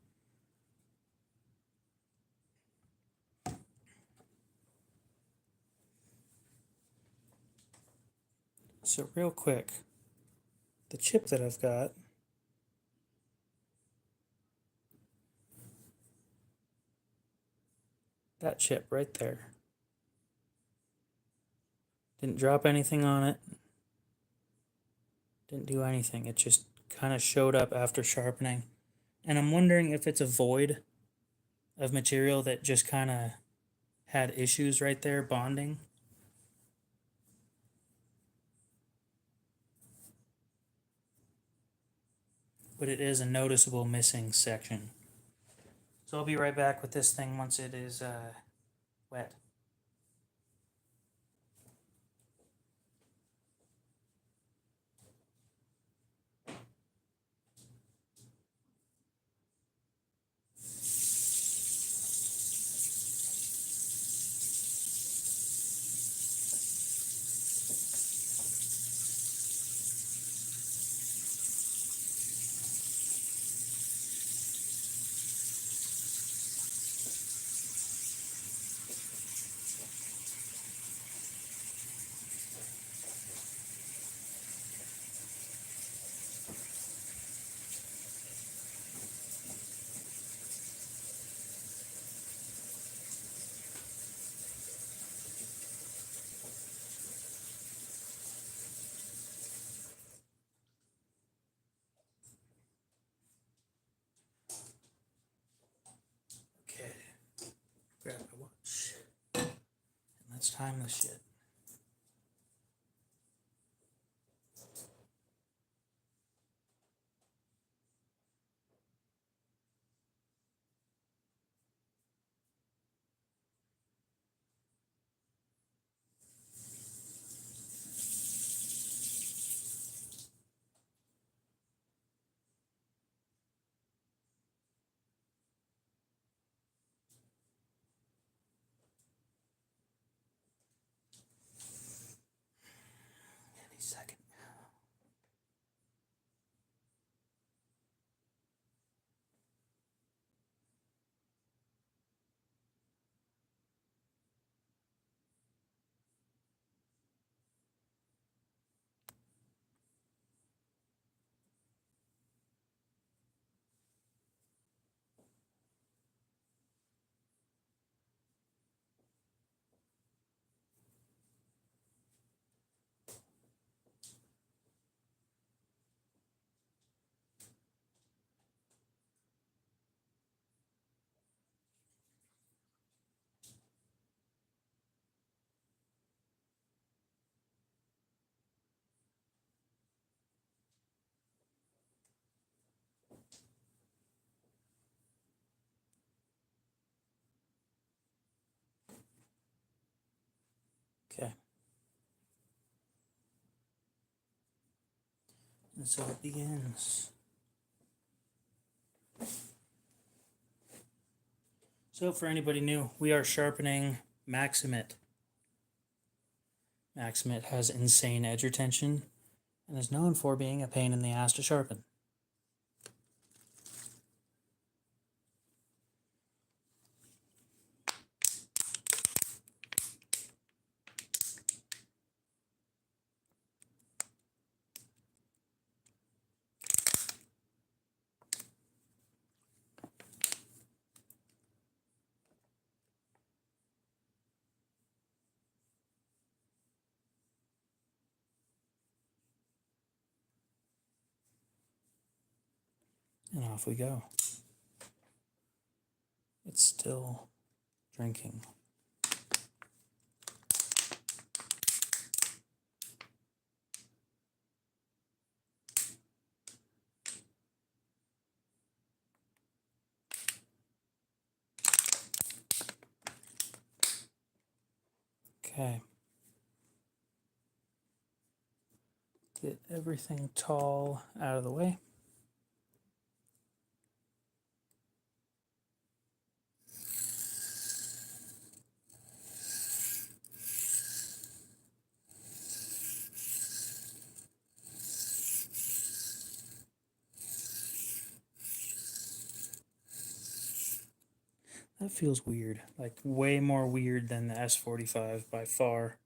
So real quick, the chip that I've got That chip right there. Didn't drop anything on it. Didn't do anything. It just kind of showed up after sharpening. And I'm wondering if it's a void of material that just kind of had issues right there bonding. But it is a noticeable missing section. So I'll be right back with this thing once it is wet. Okay, grab my watch. And let's time this shit. Any second. Okay. And so it begins. So for anybody new, we are sharpening Maxamet. Maxamet has insane edge retention and is known for being a pain in the ass to sharpen. And off we go. It's still drinking. Okay. Get everything tall out of the way. That feels weird, like way more weird than the S45 by far.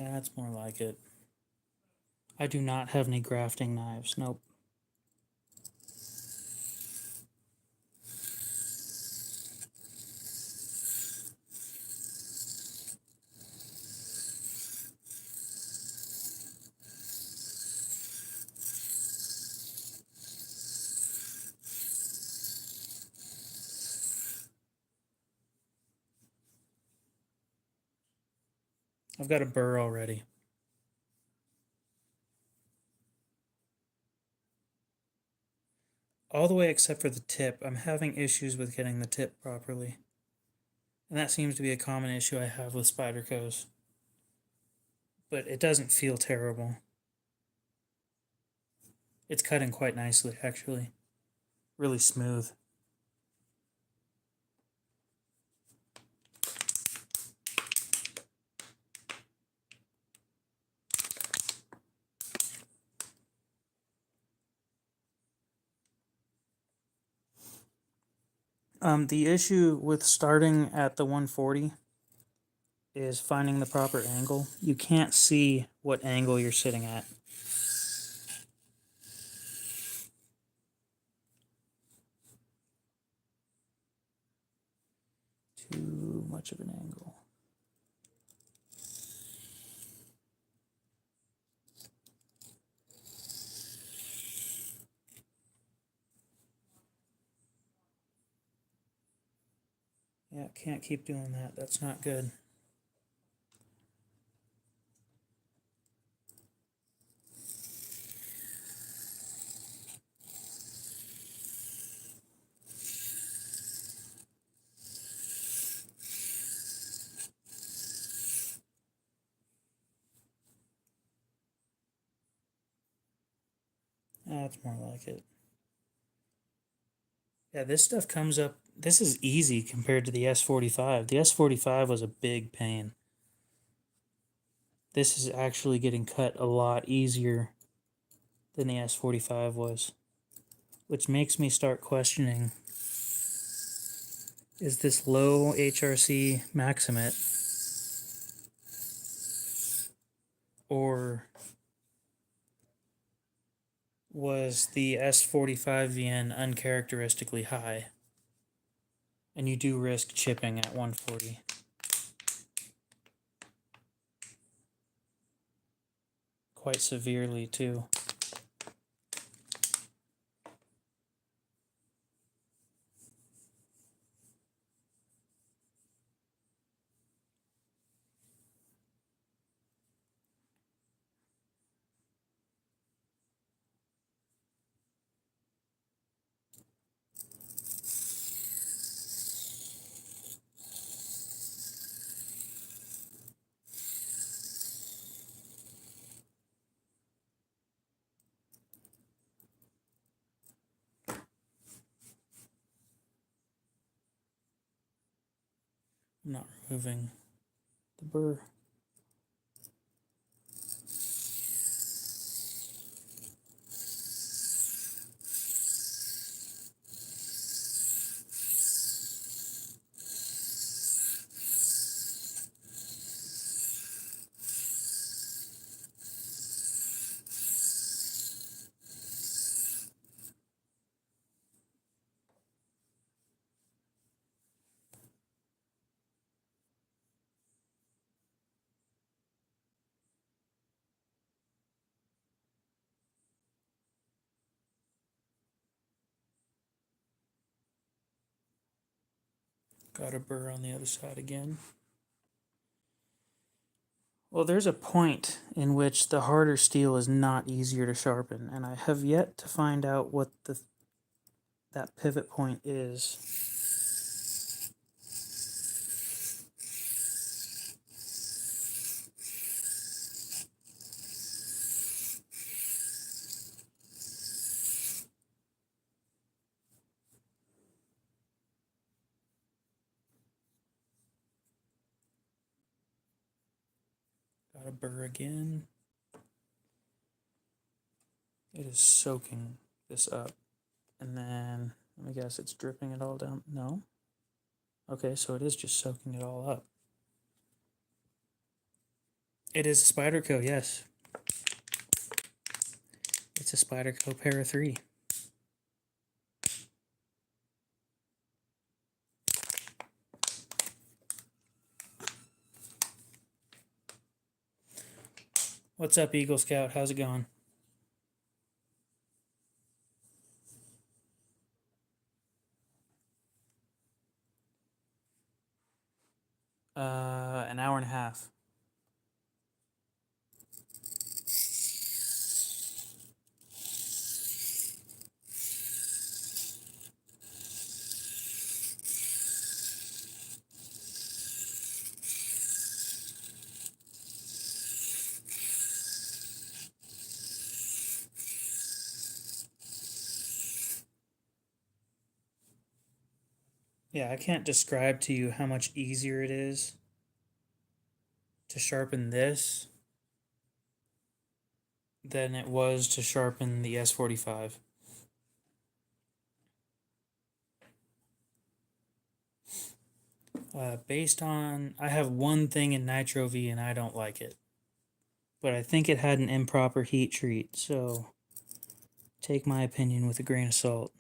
That's more like it. I do not have any grafting knives. Nope. I've got a burr already. All the way except for the tip. I'm having issues with getting the tip properly. And that seems to be a common issue I have with Spyderco's. But it doesn't feel terrible. It's cutting quite nicely, actually. Really smooth. The issue with starting at the 140 is finding the proper angle. You can't see what angle you're sitting at. Too much of an angle. Yeah, can't keep doing that. That's not good. That's more like it. Yeah, this stuff comes up. This is easy compared to the S45. The S45 was a big pain. This is actually getting cut a lot easier than the S45 was, which makes me start questioning, is this low HRC Maxamet or was the S45 VN uncharacteristically high? And you do risk chipping at 140. Quite severely, too. I'm not removing the burr. Got a burr on the other side again. Well, there's a point in which the harder steel is not easier to sharpen, and I have yet to find out what that pivot point is. Got a burr again. It is soaking this up. And then, let me guess, it's dripping it all down. No? Okay, so it is just soaking it all up. It is a Spyderco, yes. It's a Spyderco Para 3. What's up, Eagle Scout? How's it going? An hour and a half. Yeah, I can't describe to you how much easier it is to sharpen this than it was to sharpen the S45. Based on, I have one thing in Nitro V and I don't like it. But I think it had an improper heat treat, so take my opinion with a grain of salt.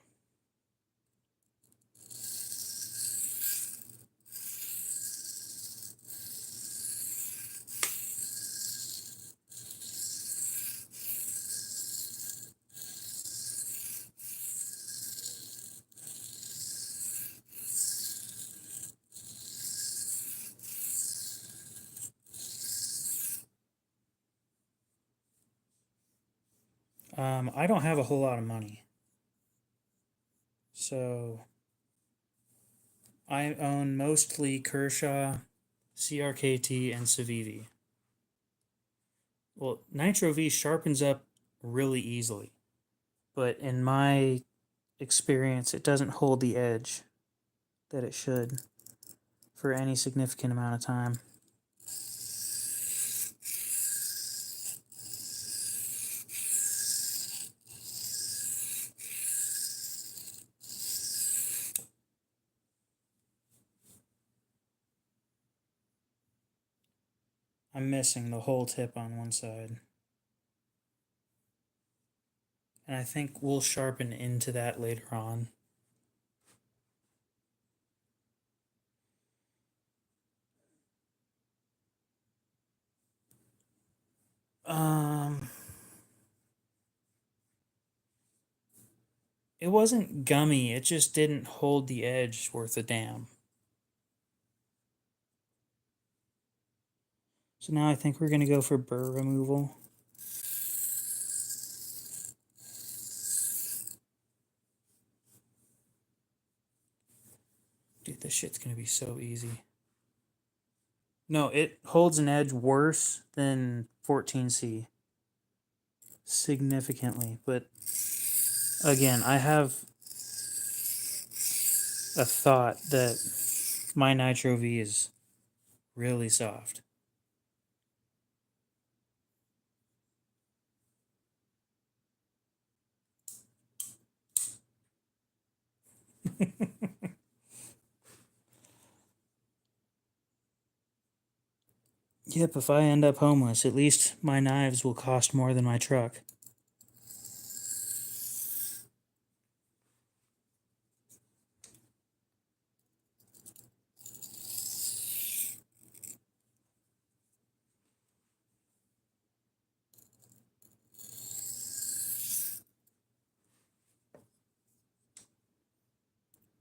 I don't have a whole lot of money. So I own mostly Kershaw, CRKT, and Civivi. Well, Nitro V sharpens up really easily, but in my experience, it doesn't hold the edge that it should for any significant amount of time. I'm missing the whole tip on one side. And I think we'll sharpen into that later on. It wasn't gummy, it just didn't hold the edge worth a damn. So now I think we're gonna go for burr removal. Dude, this shit's gonna be so easy. No, it holds an edge worse than 14C. Significantly, but again, I have a thought that my Nitro V is really soft. Yep, if I end up homeless, at least my knives will cost more than my truck.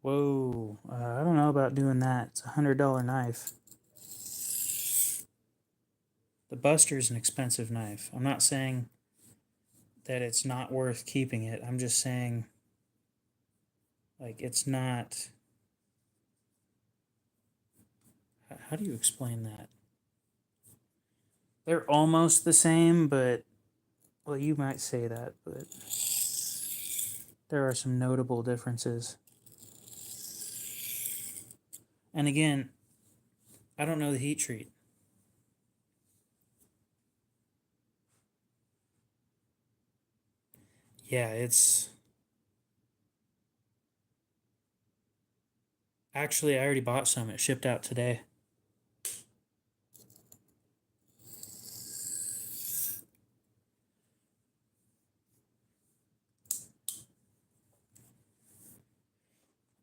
Whoa, I don't know about doing that. It's a $100 knife. The Buster is an expensive knife. I'm not saying that it's not worth keeping it. I'm just saying, like, it's not. How do you explain that? They're almost the same, but, well, you might say that, but there are some notable differences. And again, I don't know the heat treat. Yeah, it's... Actually, I already bought some. It shipped out today.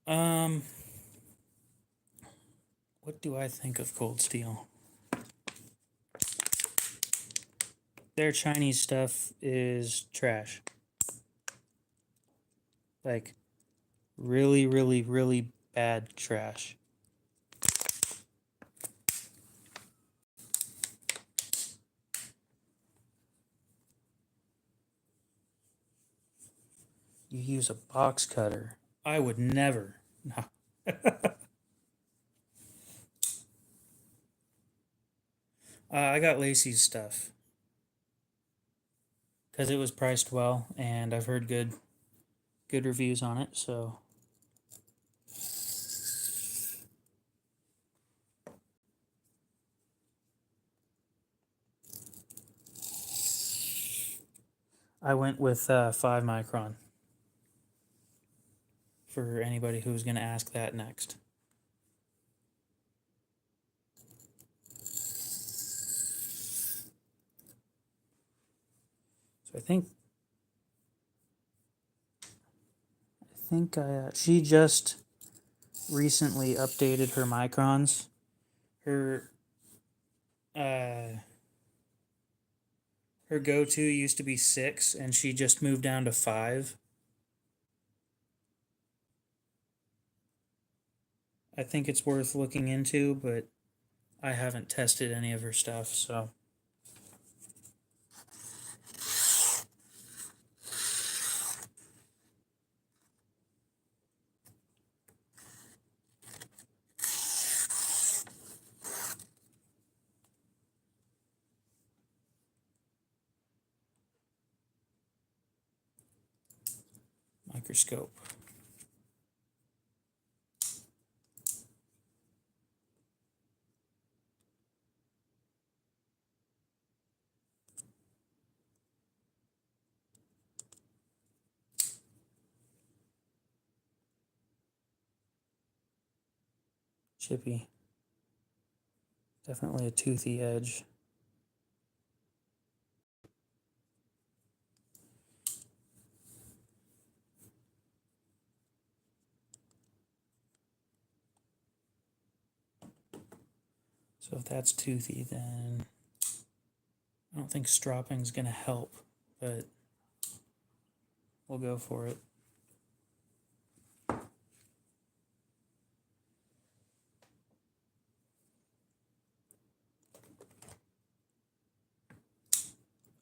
Um, what do I think of Cold Steel? Their Chinese stuff is trash. Like, really, really, really bad trash. You use a box cutter. I would never. No. I got Lacey's stuff because it was priced well, and I've heard good reviews on it. So I went with 5 micron for anybody who's going to ask that next. So I think she just recently updated her microns. Her her go-to used to be 6, and she just moved down to 5. I think it's worth looking into, but I haven't tested any of her stuff, so. Microscope. Chippy. Definitely a toothy edge. So if that's toothy, then I don't think stropping's gonna help, but we'll go for it.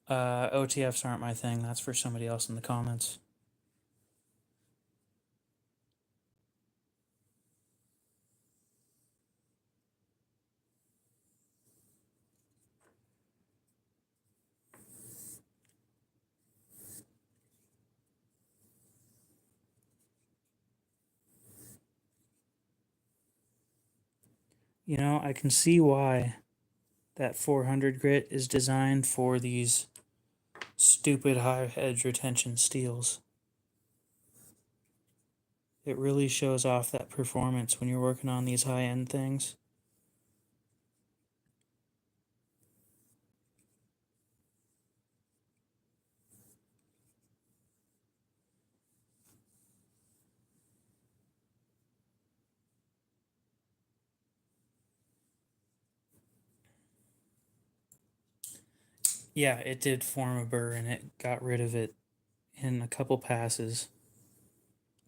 OTFs aren't my thing. That's for somebody else in the comments. You know, I can see why that 400 grit is designed for these stupid high edge retention steels. It really shows off that performance when you're working on these high end things. Yeah, it did form a burr and it got rid of it in a couple passes.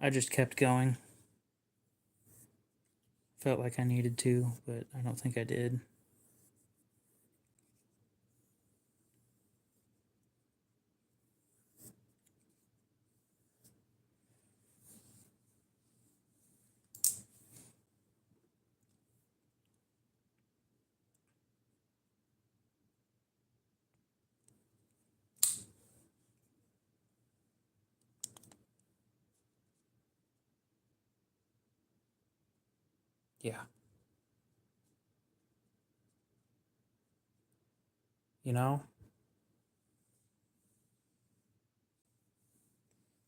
I just kept going. Felt like I needed to, but I don't think I did. Yeah. You know,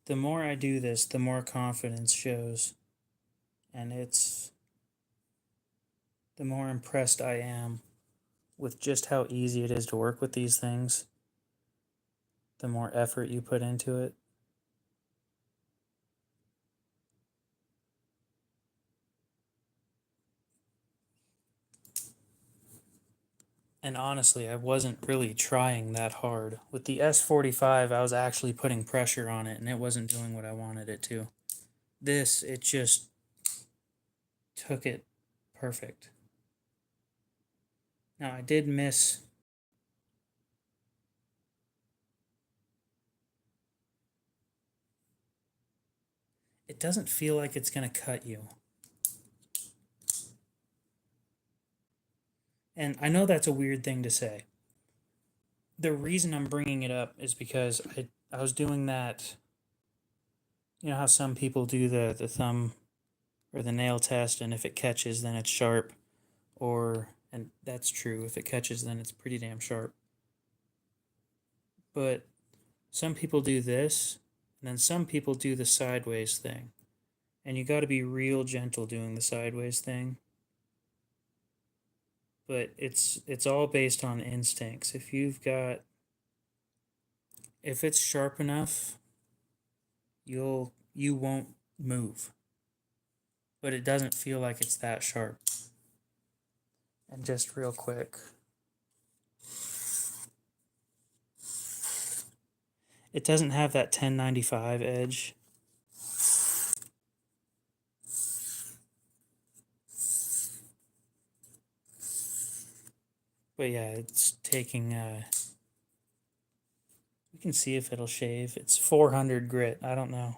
the more I do this, the more confidence shows. And the more impressed I am with just how easy it is to work with these things, the more effort you put into it. And honestly, I wasn't really trying that hard. With the S45, I was actually putting pressure on it and it wasn't doing what I wanted it to. This, it just took it perfect. Now, I did miss. It doesn't feel like it's going to cut you. And I know that's a weird thing to say. The reason I'm bringing it up is because I was doing that. You know how some people do the thumb or the nail test, and if it catches, then it's sharp. And that's true. If it catches, then it's pretty damn sharp. But some people do this, and then some people do the sideways thing. And you got to be real gentle doing the sideways thing. But it's all based on instincts. If it's sharp enough, you won't move. But it doesn't feel like it's that sharp. And just real quick, it doesn't have that 1095 edge. But yeah, it's taking, we can see if it'll shave. It's 400 grit. I don't know.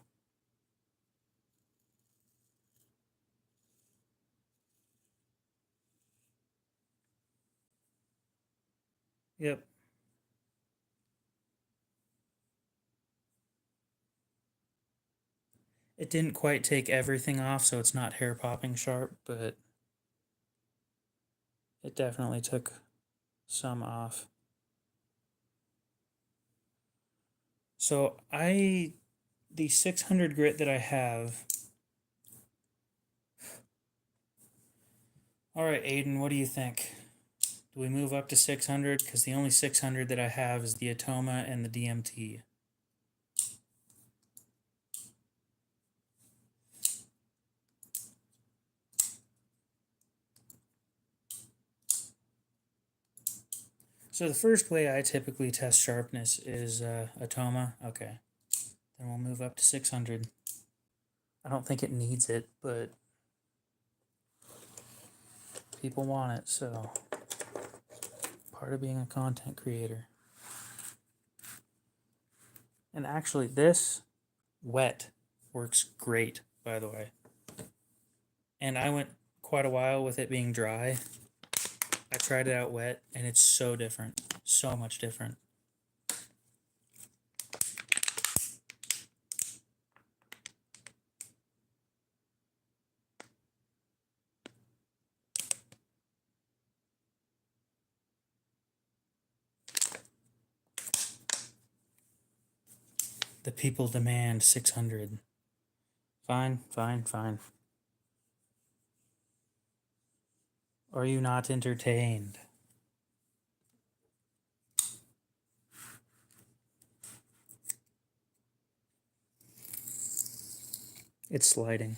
Yep. It didn't quite take everything off, so it's not hair popping sharp, but it definitely took some off. So the 600 grit that I have. All right, Aiden, what do you think? Do we move up to 600? Because the only 600 that I have is the Atoma and the DMT. So the first way I typically test sharpness is Atoma. Okay, then we'll move up to 600. I don't think it needs it, but people want it, so part of being a content creator. And actually, this wet works great, by the way. And I went quite a while with it being dry. I tried it out wet, and it's so different. So much different. The people demand 600. Fine, fine, fine. Are you not entertained? It's sliding.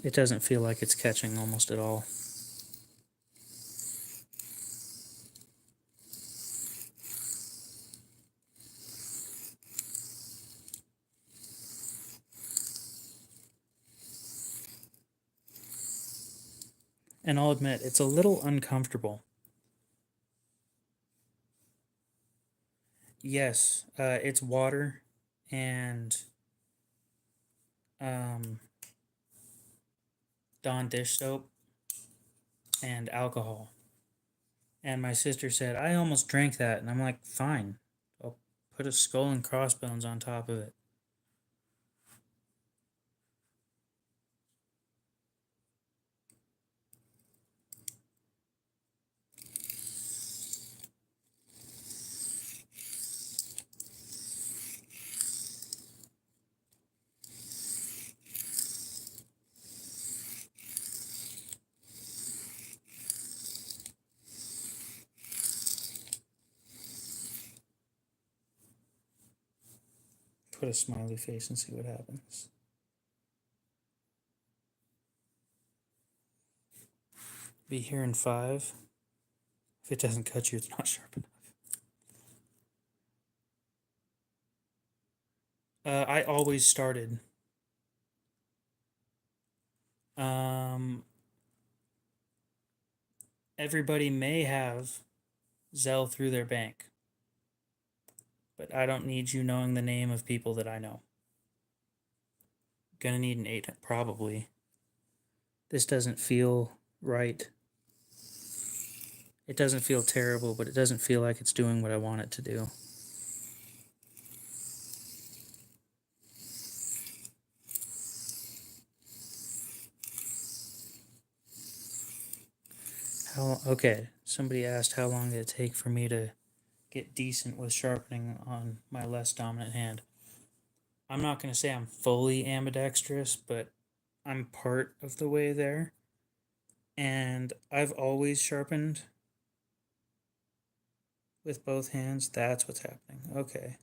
It doesn't feel like it's catching almost at all. And I'll admit, it's a little uncomfortable. Yes, it's water and Dawn dish soap and alcohol. And my sister said, I almost drank that. And I'm like, fine. I'll put a skull and crossbones on top of it. Put a smiley face and see what happens. be here in 5. If it doesn't cut you, it's not sharp enough. I always started. Everybody may have Zelle through their bank, but I don't need you knowing the name of people that I know. Gonna need an 8, probably. This doesn't feel right. It doesn't feel terrible, but it doesn't feel like it's doing what I want it to do. Okay, somebody asked how long did it take for me to get decent with sharpening on my less dominant hand. I'm not going to say I'm fully ambidextrous, but I'm part of the way there. And I've always sharpened with both hands. That's what's happening. Okay.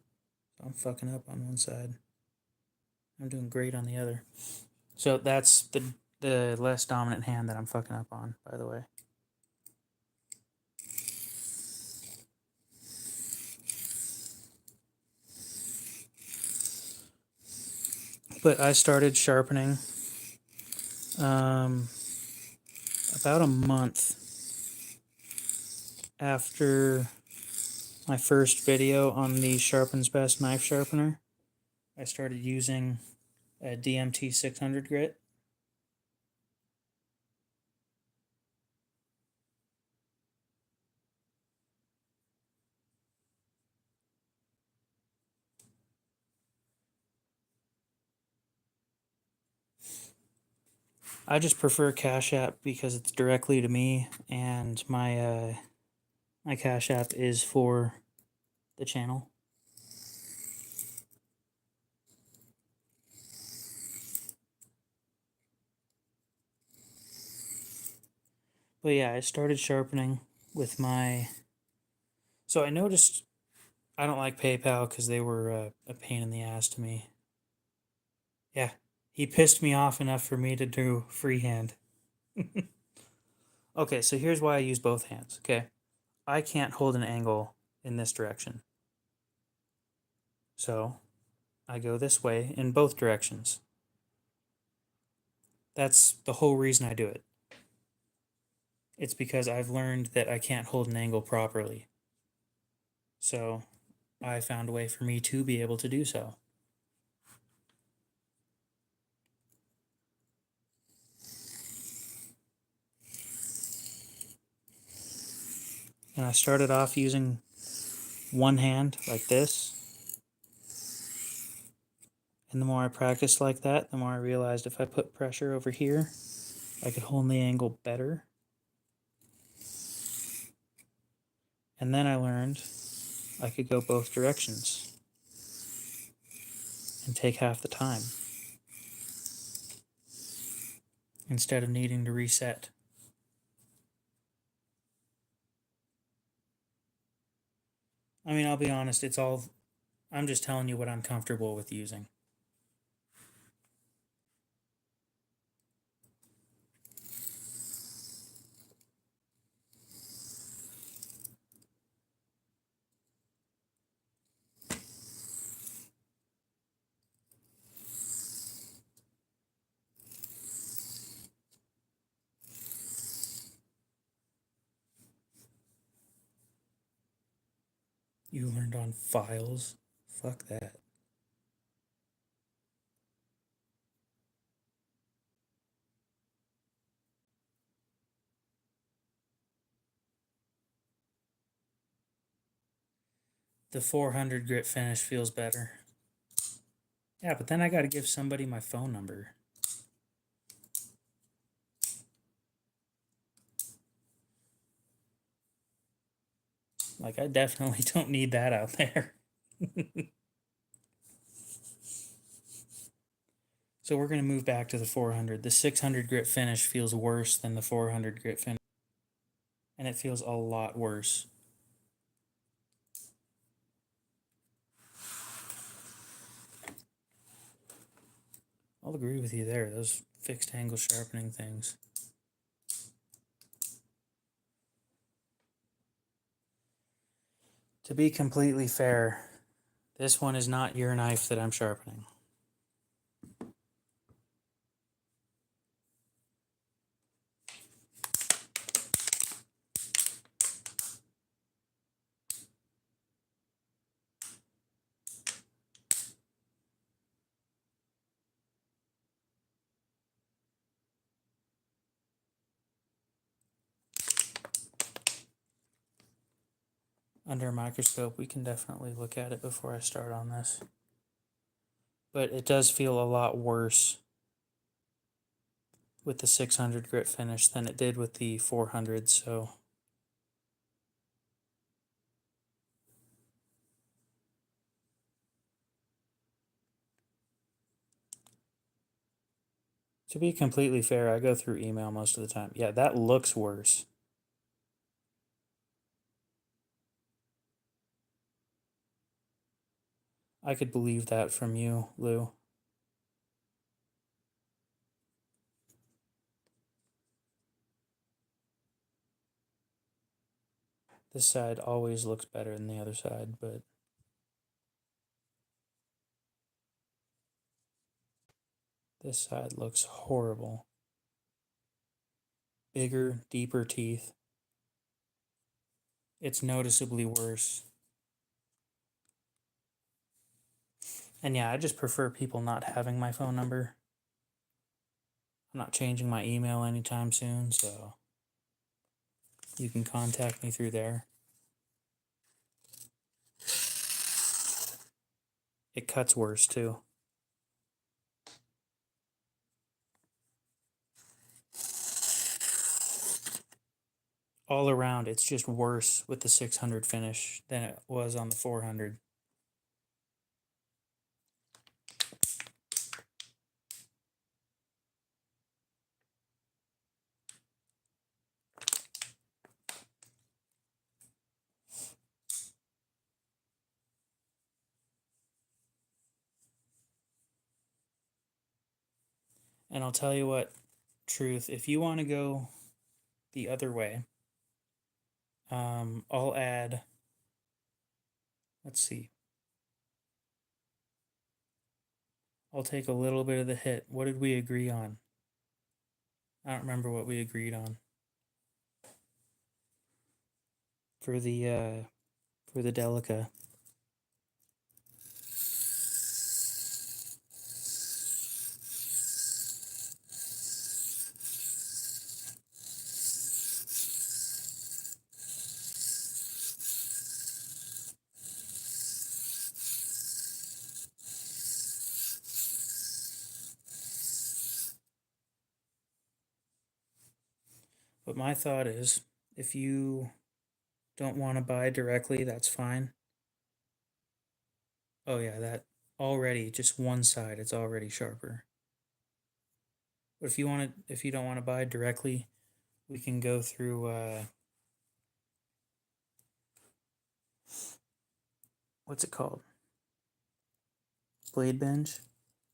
So I'm fucking up on one side. I'm doing great on the other. So that's the less dominant hand that I'm fucking up on, by the way. But I started sharpening about a month after my first video on the Sharpen's Best knife sharpener. I started using a DMT 600 grit. I just prefer Cash App because it's directly to me, and my Cash App is for the channel. But yeah, I started sharpening with my... So I noticed I don't like PayPal because they were a pain in the ass to me. Yeah, he pissed me off enough for me to do freehand. Okay, so here's why I use both hands, okay? I can't hold an angle in this direction. So I go this way in both directions. That's the whole reason I do it. It's because I've learned that I can't hold an angle properly. So I found a way for me to be able to do so. And I started off using one hand like this. And the more I practiced like that, the more I realized if I put pressure over here, I could hold the angle better. And then I learned I could go both directions and take half the time instead of needing to reset. I mean, I'll be honest, I'm just telling you what I'm comfortable with using. You learned on files? Fuck that. The 400 grit finish feels better. Yeah, but then I gotta give somebody my phone number. Like, I definitely don't need that out there. So we're going to move back to the 400. The 600 grit finish feels worse than the 400 grit finish. And it feels a lot worse. I'll agree with you there. Those fixed angle sharpening things. To be completely fair, this one is not your knife that I'm sharpening. Under a microscope, we can definitely look at it before I start on this. But it does feel a lot worse with the 600 grit finish than it did with the 400, so... To be completely fair, I go through email most of the time. Yeah, that looks worse. I could believe that from you, Lou. This side always looks better than the other side, but this side looks horrible. Bigger, deeper teeth. It's noticeably worse. And yeah, I just prefer people not having my phone number. I'm not changing my email anytime soon, so you can contact me through there. It cuts worse too. All around, it's just worse with the 600 finish than it was on the 400. And I'll tell you what, truth, if you want to go the other way, I'll add, let's see, I'll take a little bit of the hit. What did we agree on? I don't remember what we agreed on for the Delica. But my thought is, if you don't want to buy directly, that's fine. Oh yeah, that already, just one side, it's already sharper. But if you don't want to buy directly, we can go through, what's it called? Blade Bench.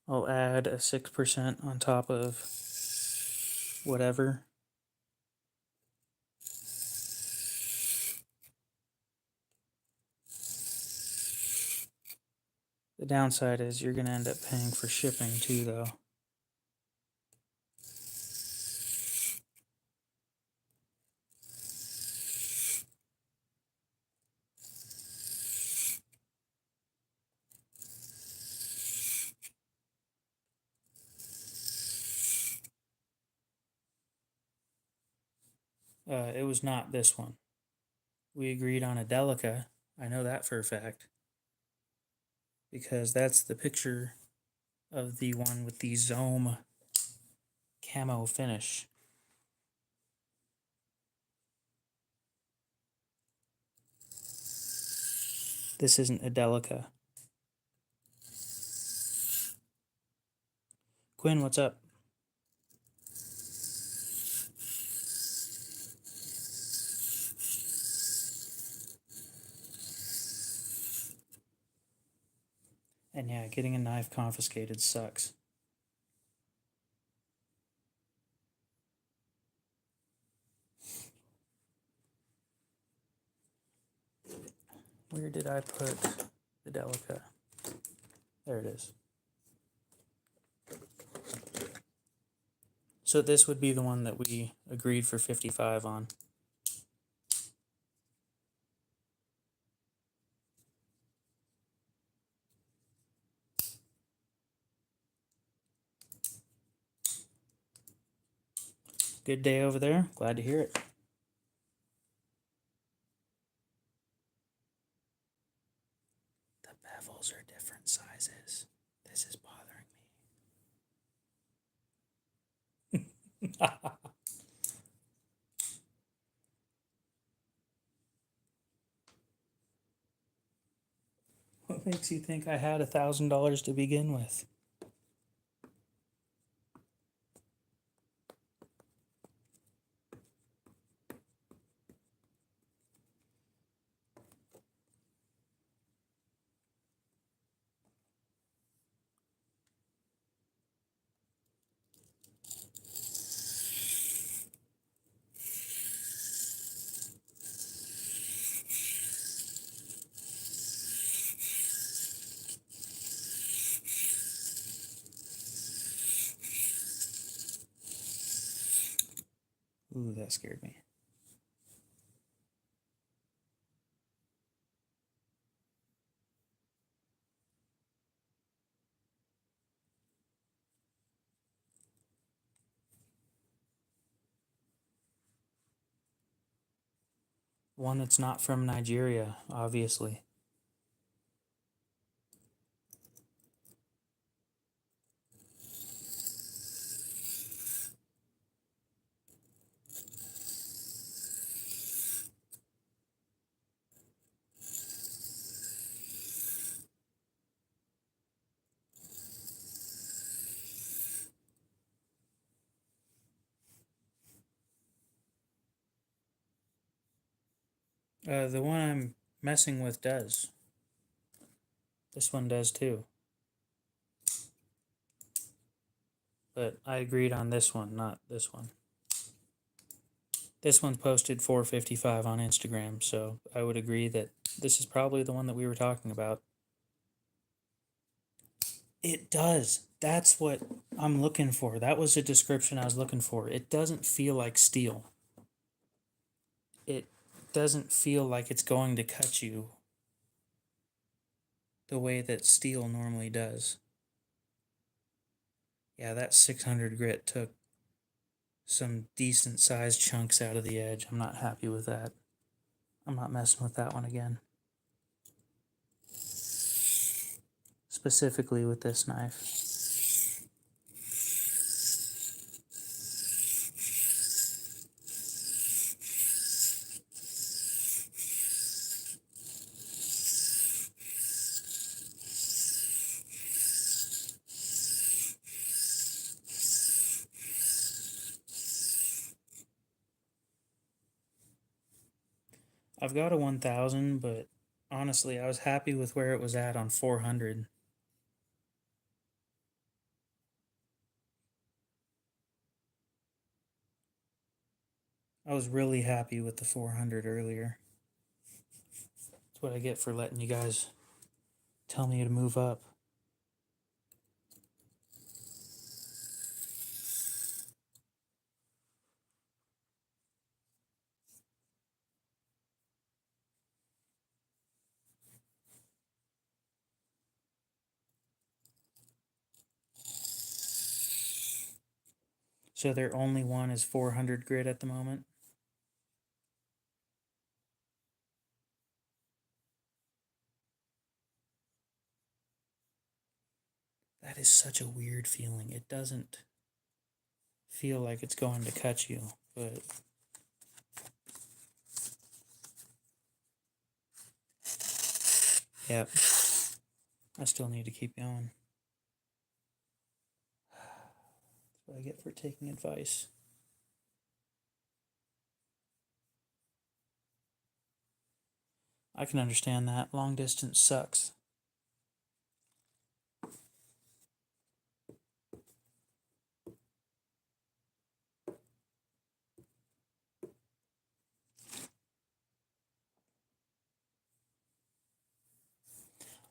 I'll add a 6% on top of whatever. The downside is you're going to end up paying for shipping too, though. It was not this one. We agreed on a Delica. I know that for a fact. Because that's the picture of the one with the Zome camo finish. This isn't a Delica. Quinn, what's up? And yeah, getting a knife confiscated sucks. Where did I put the Delica? There it is. So this would be the one that we agreed for 55 on. Good day over there. Glad to hear it. The bevels are different sizes. This is bothering me. What makes you think I had $1,000 to begin with? Ooh, that scared me. One that's not from Nigeria, obviously. The one I'm messing with does. This one does too. But I agreed on this one, not this one. This one's posted 455 on Instagram, so I would agree that this is probably the one that we were talking about. It does. That's what I'm looking for. That was the description I was looking for. It doesn't feel like steel. It doesn't feel like it's going to cut you the way that steel normally does. Yeah, that 600 grit took some decent sized chunks out of the edge. I'm not happy with that. I'm not messing with that one again. Specifically with this knife. I've got a 1000, but honestly, I was happy with where it was at on 400. I was really happy with the 400 earlier. That's what I get for letting you guys tell me to move up. So their only one is 400 grit at the moment. That is such a weird feeling. It doesn't feel like it's going to cut you, but yep. I still need to keep going. That's what I get for taking advice. I can understand that. Long distance sucks.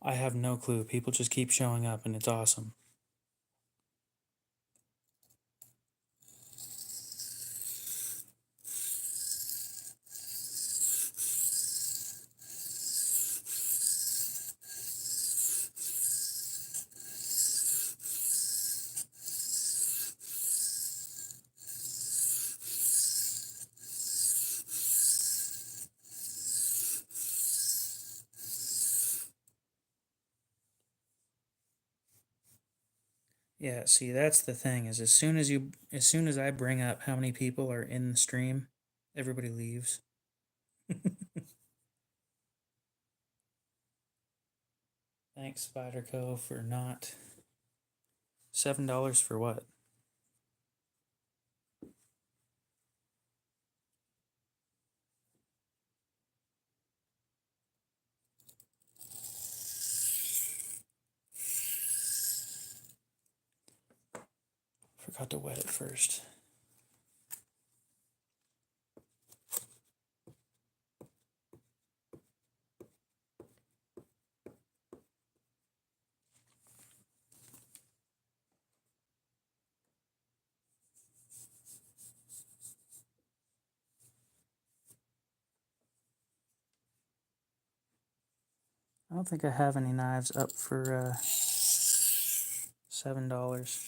I have no clue. People just keep showing up and it's awesome. Yeah, see, that's the thing is as soon as I bring up how many people are in the stream, everybody leaves. Thanks, Spider.co, for not $7 for what? Forgot to wet it first. I don't think I have any knives up for $7.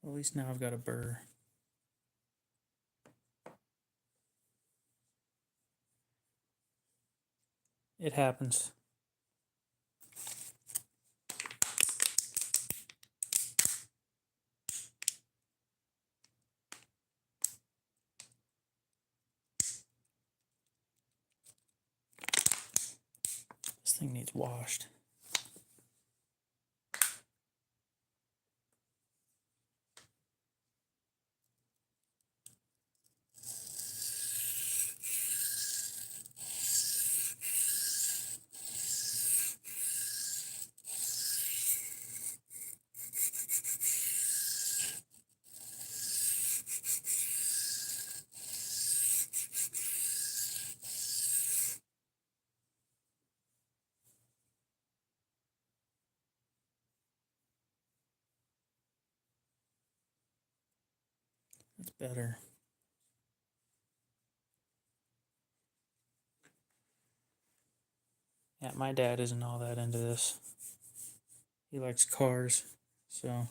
Well, at least now I've got a burr. It happens. This thing needs washed. That's better. Yeah, my dad isn't all that into this. He likes cars, so.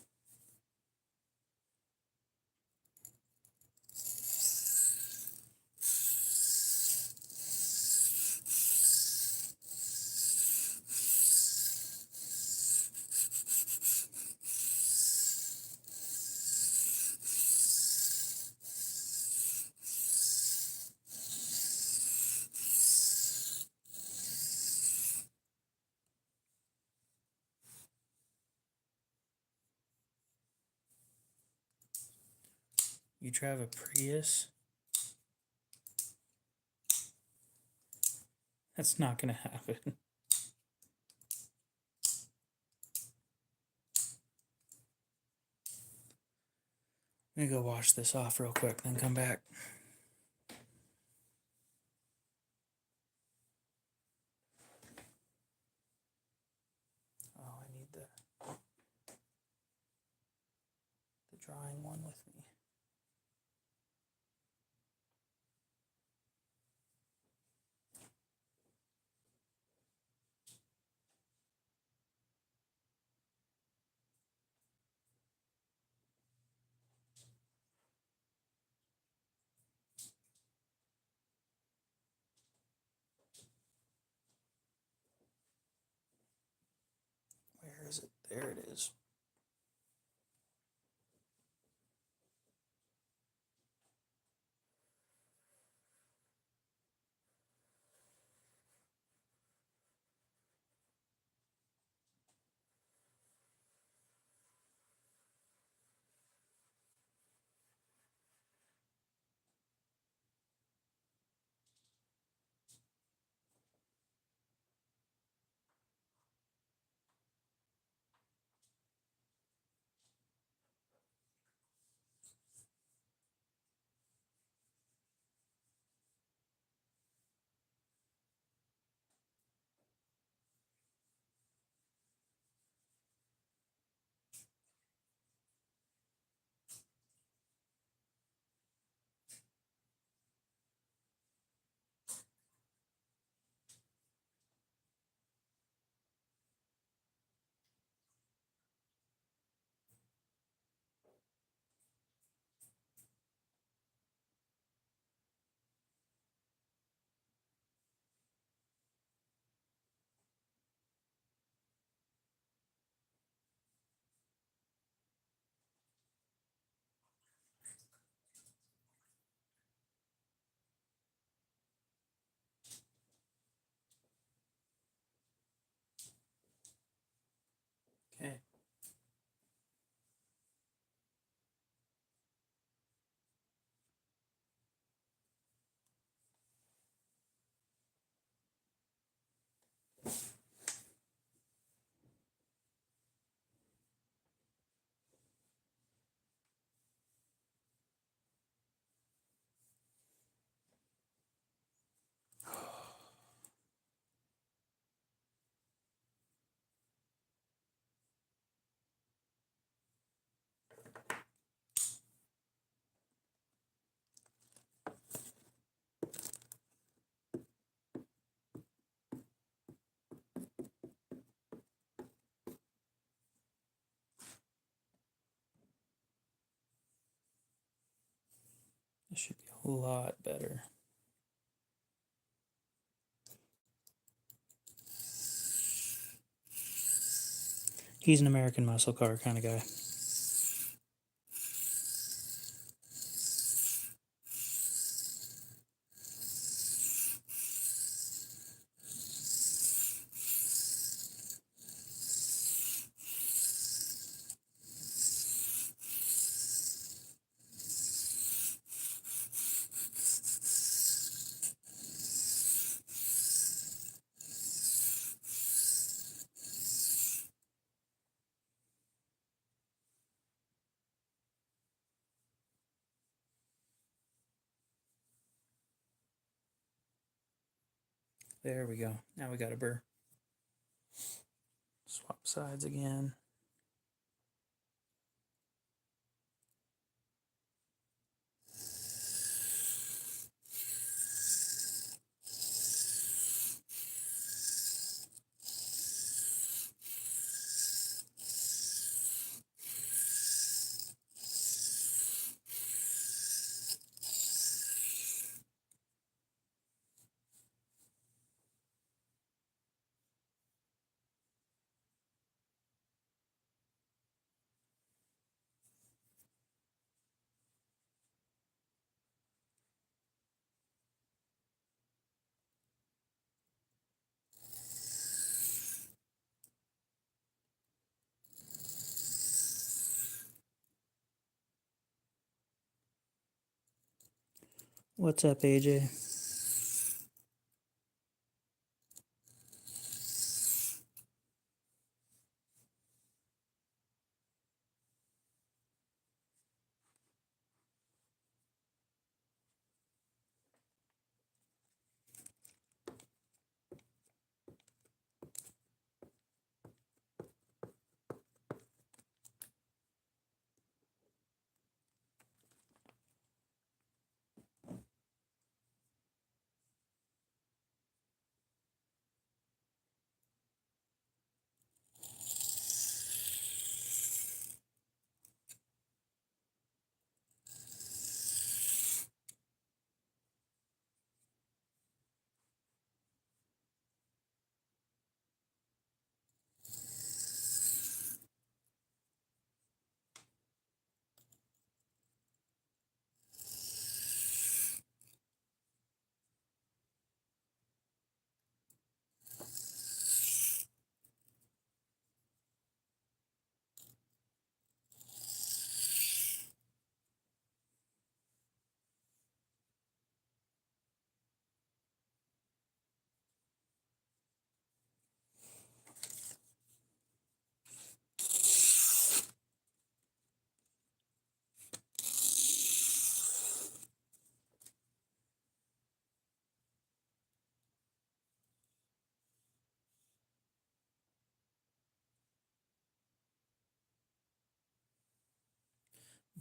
You drive a Prius? That's not gonna happen. Let me go wash this off real quick, then come back. Oh, I need the drying one with me. Where is it? There it is. This should be a lot better. He's an American muscle car kind of guy. There we go. Now we got a burr. Swap sides again. What's up, AJ?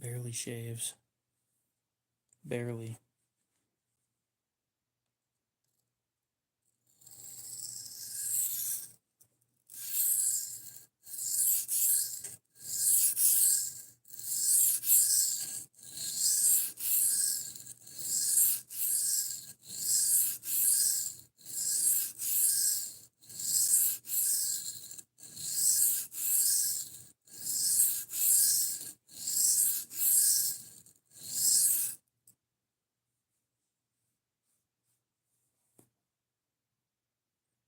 Barely shaves. Barely.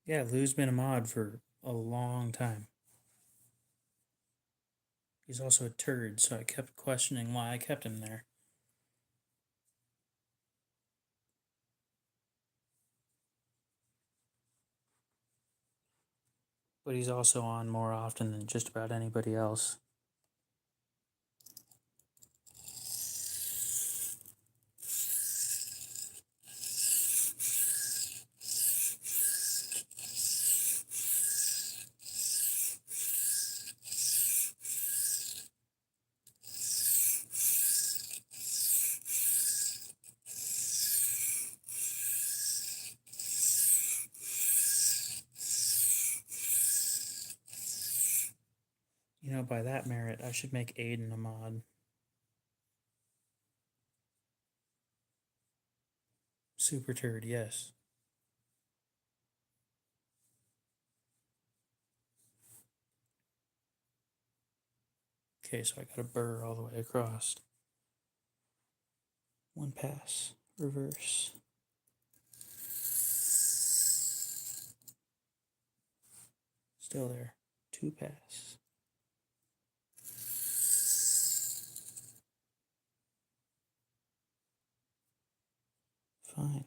Yeah, Lou's been a mod for a long time. He's also a turd, so I kept questioning why I kept him there. But he's also on more often than just about anybody else. You know, by that merit, I should make Aiden a mod. Super turd, yes. Okay, so I got a burr all the way across. One pass, reverse. Still there. Two pass. Fine.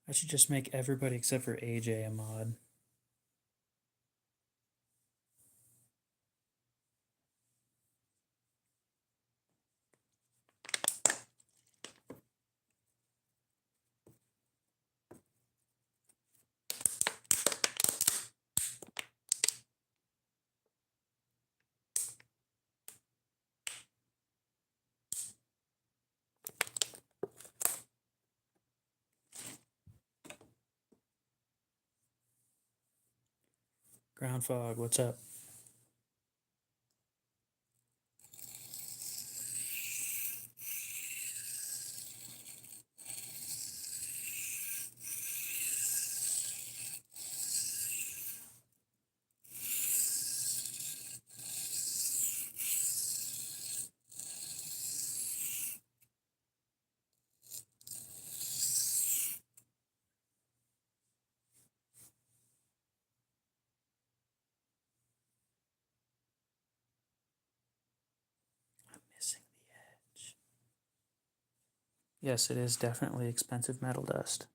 I should just make everybody except for AJ a mod. Ground fog, what's up? I'm missing the edge. Yes, it is definitely expensive metal dust.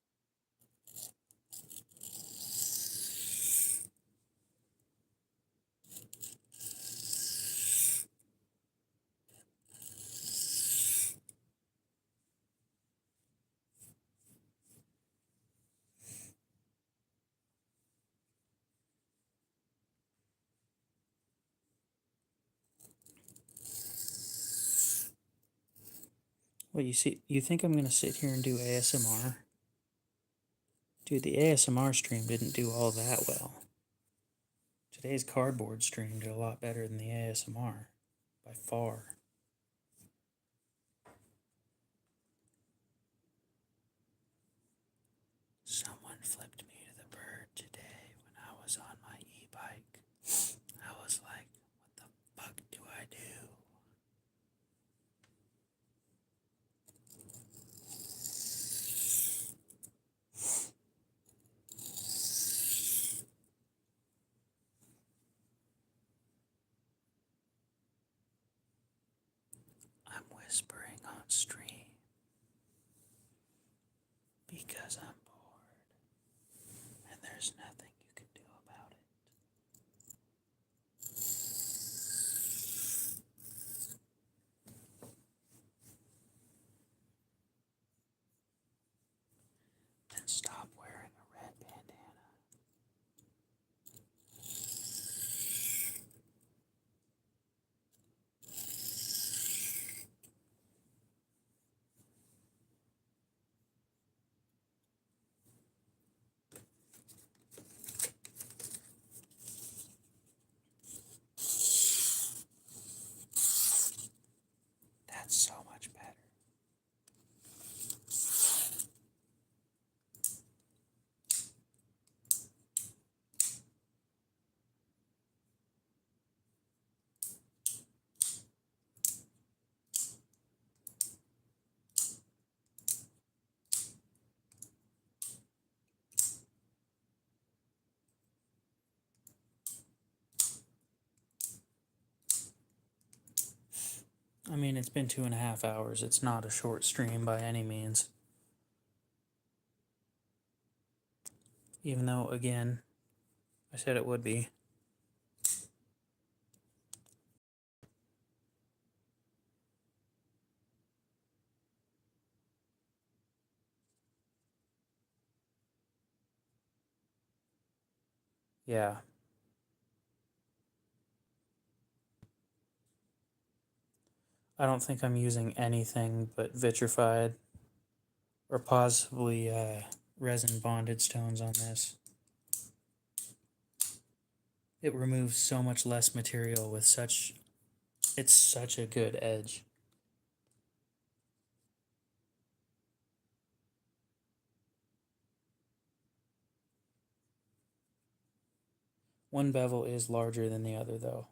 What, you think I'm gonna sit here and do ASMR? Dude, the ASMR stream didn't do all that well. Today's cardboard stream did a lot better than the ASMR. By far. Someone flipped me to the bird today when I was on my e-bike. I was like, what the fuck do I do? I'm whispering on stream because I'm bored and there's nothing you can do about it. Then stop wearing a red bandana. That's so much better. I mean, it's been 2.5 hours. It's not a short stream by any means. Even though, again, I said it would be. Yeah. I don't think I'm using anything but vitrified or possibly resin bonded stones on this. It removes so much less material with it's such a good edge. One bevel is larger than the other though.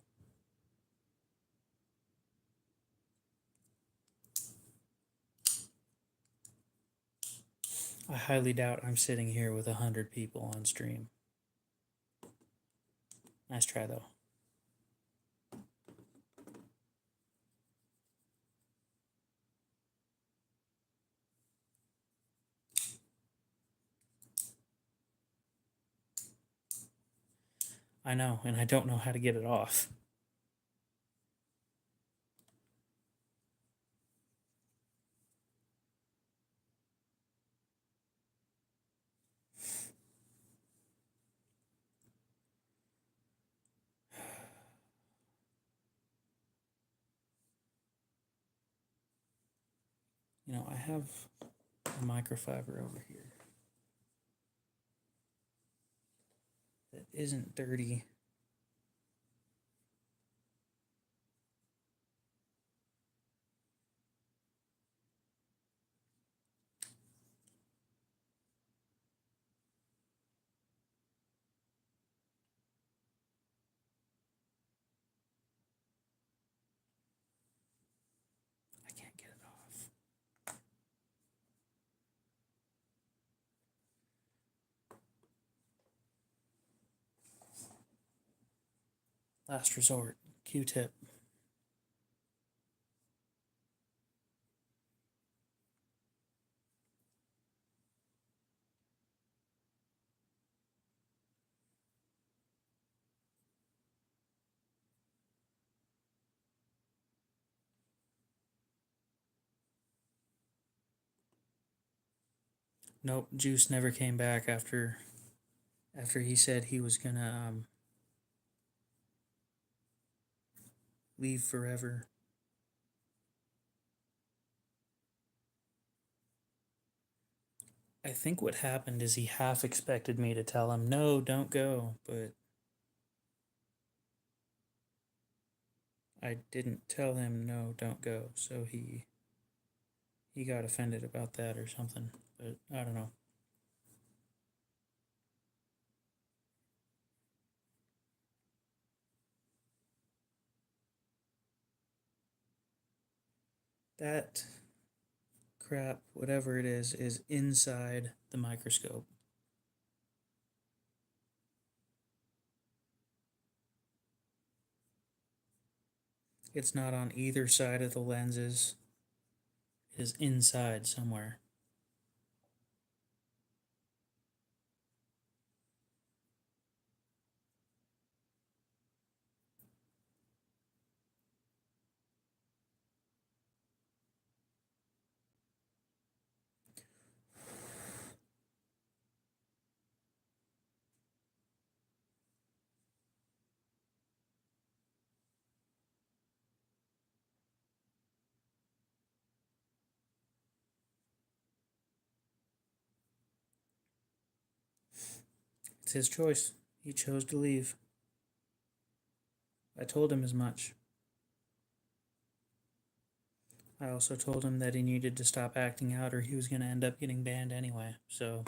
I highly doubt I'm sitting here with 100 people on stream. Nice try though. I know, and I don't know how to get it off. You know, I have a microfiber over here that isn't dirty. I can't get it off. Last resort, Q-tip. Nope, juice never came back after he said he was gonna leave forever. I think what happened is he half expected me to tell him, no, don't go, but I didn't tell him, no, don't go, so he got offended about that or something, but I don't know. That crap, whatever it is inside the microscope. It's not on either side of the lenses. It is inside somewhere. It's his choice. He chose to leave. I told him as much. I also told him that he needed to stop acting out or he was going to end up getting banned anyway. So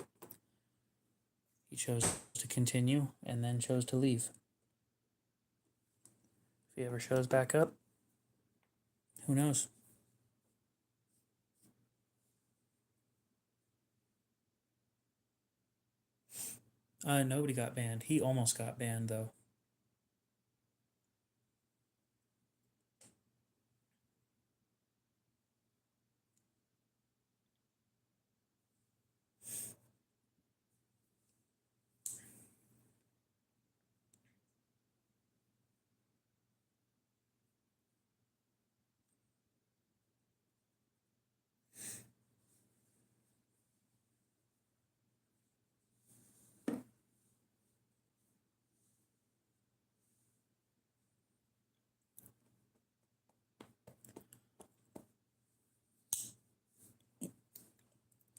he chose to continue and then chose to leave. If he ever shows back up, who knows? Nobody got banned. He almost got banned though.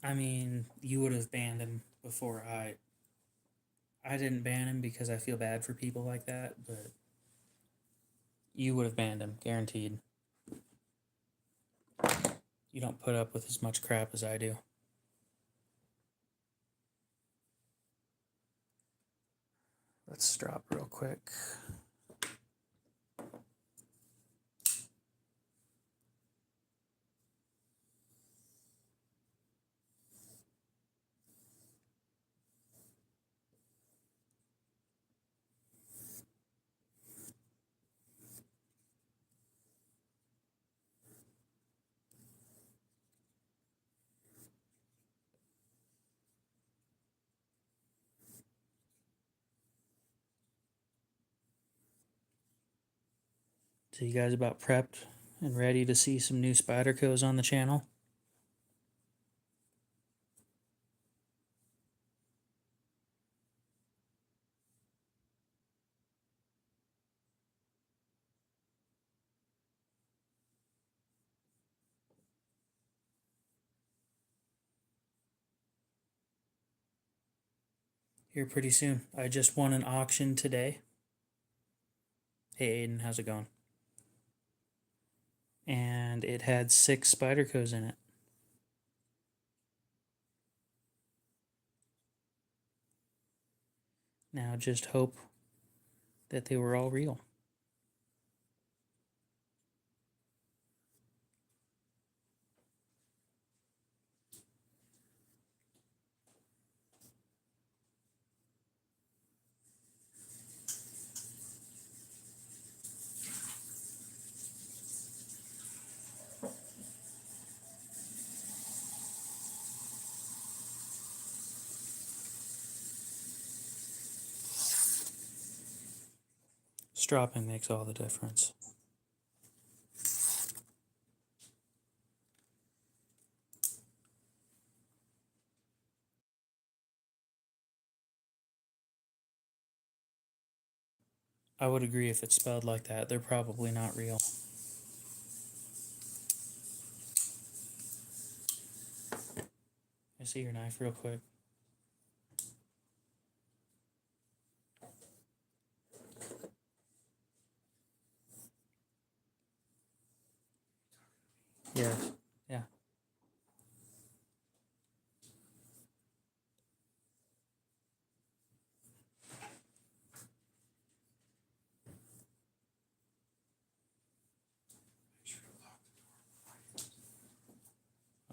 I mean, you would have banned him before I I didn't ban him because I feel bad for people like that, but you would have banned him, guaranteed. You don't put up with as much crap as I do. Let's drop real quick. So you guys about prepped and ready to see some new Spydercos on the channel? Here pretty soon. I just won an auction today. Hey Aiden, how's it going? And it had 6 Spydercos in it. Now just hope that they were all real. Stropping makes all the difference. I would agree if it's spelled like that, they're probably not real. I see your knife real quick. Yes. Yeah.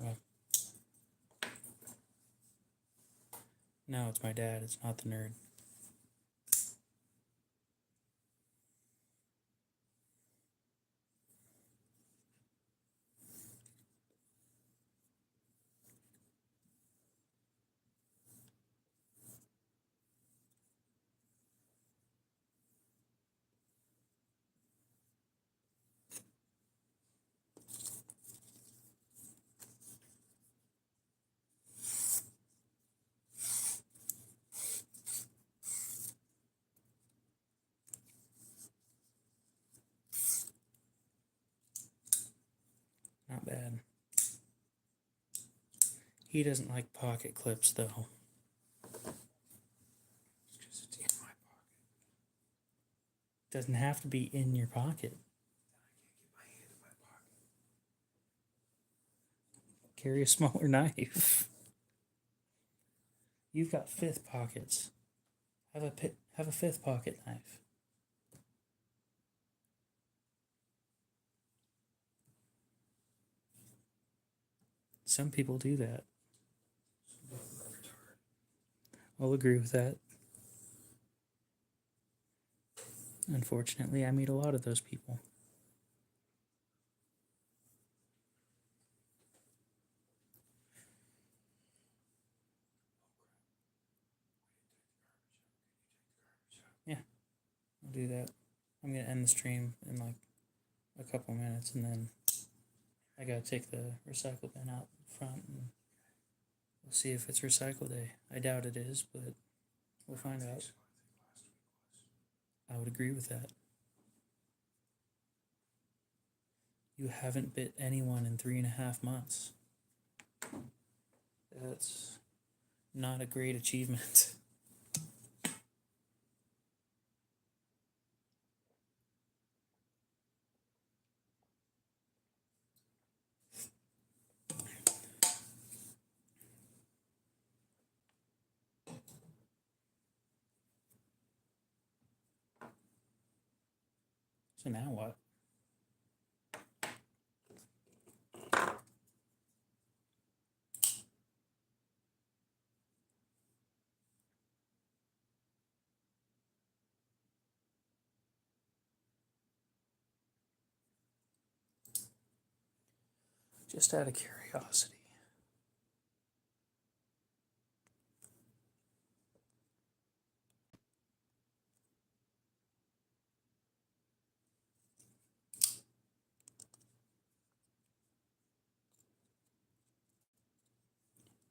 Okay. No, it's my dad. It's not the nerd. Not bad. He doesn't like pocket clips, though. Because it's in my pocket. Doesn't have to be in your pocket. I can't get my hand in my pocket. Carry a smaller knife. You've got 5th pockets. Have a 5th pocket knife. Some people do that. I'll agree with that. Unfortunately, I meet a lot of those people. Yeah, I'll do that. I'm going to end the stream in like a couple minutes, and then I got to take the recycle bin out front, and we'll see if it's recycle day. I doubt it is, but we'll find out. I would agree with that. You haven't bit anyone in 3.5 months. That's not a great achievement. So now what? Just out of curiosity.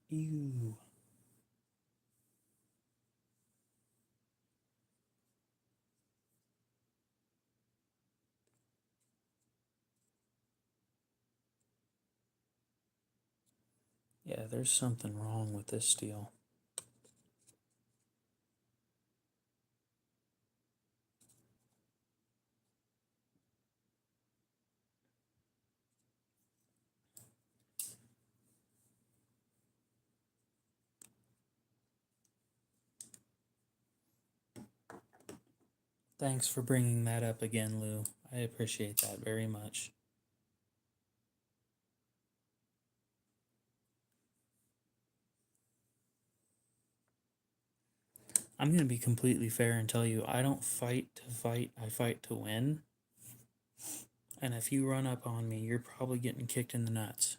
Ew. Yeah, there's something wrong with this steel. Thanks for bringing that up again, Lou. I appreciate that very much. I'm going to be completely fair and tell you I don't fight to fight, I fight to win. And if you run up on me, you're probably getting kicked in the nuts.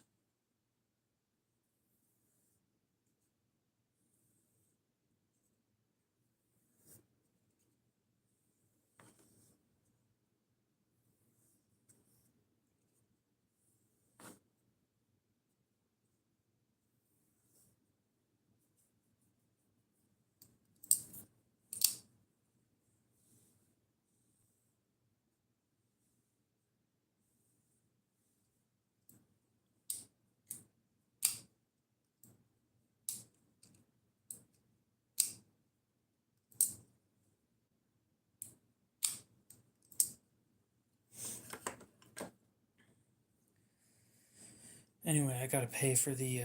Anyway, I gotta pay for the,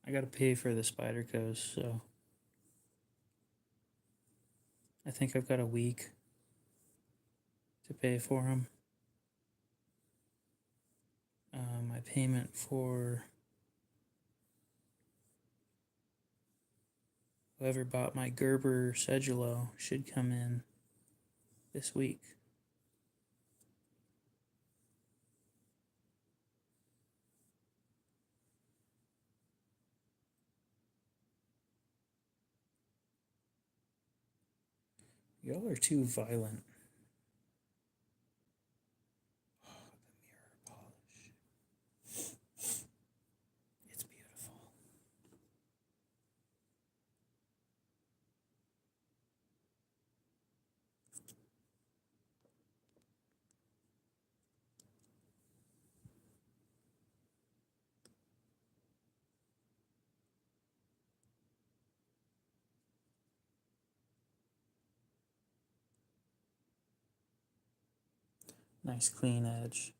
I gotta pay for the Spydercos, so I think I've got a week to pay for them. My payment for whoever bought my Gerber Sedulo should come in this week. Y'all are too violent. Oh, the mirror polish. It's beautiful. Nice clean edge.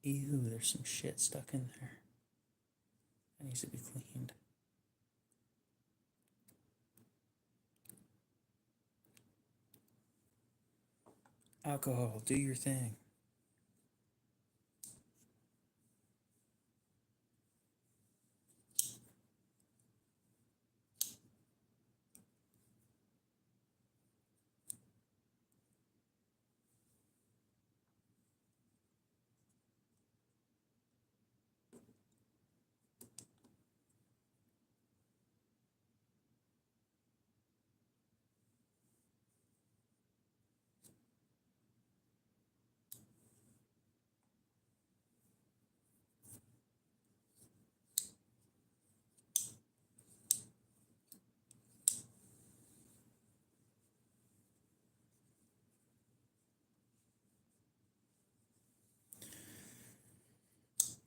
Ew, there's some shit stuck in there. That needs to be cleaned. Alcohol, do your thing.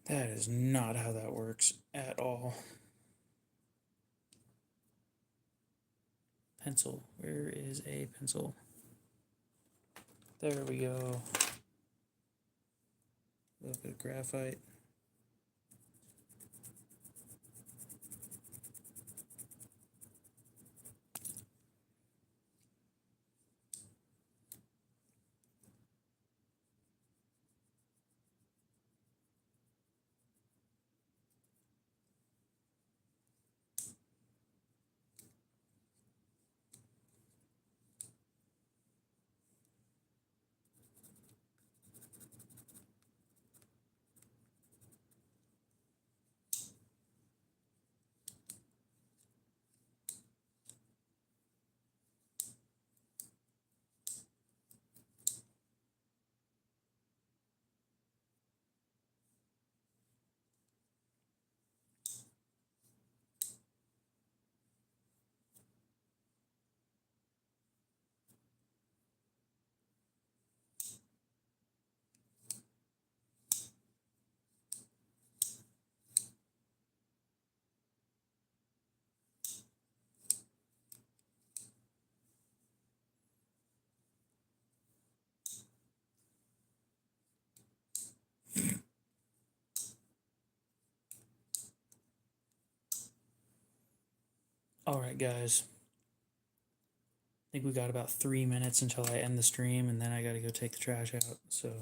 That is not how that works at all. Pencil. Where is a pencil? There we go. A little bit of graphite. All right, guys. I think we got about 3 minutes until I end the stream, and then I got to go take the trash out. So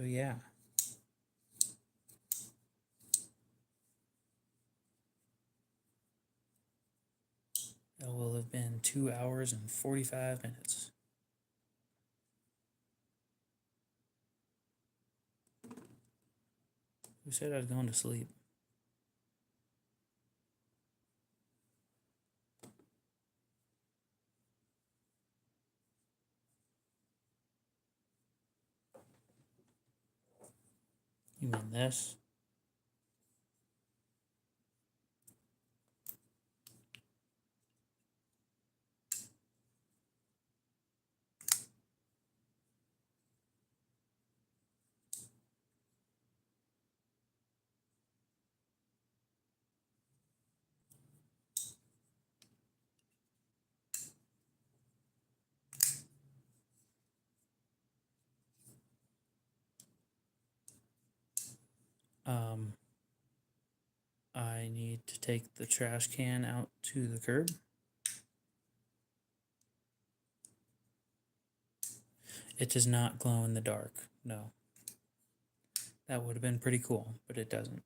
yeah. It will have been 2 hours and 45 minutes. Who said I was going to sleep? You mean this? I need to take the trash can out to the curb. It does not glow in the dark. No. That would have been pretty cool, but it doesn't.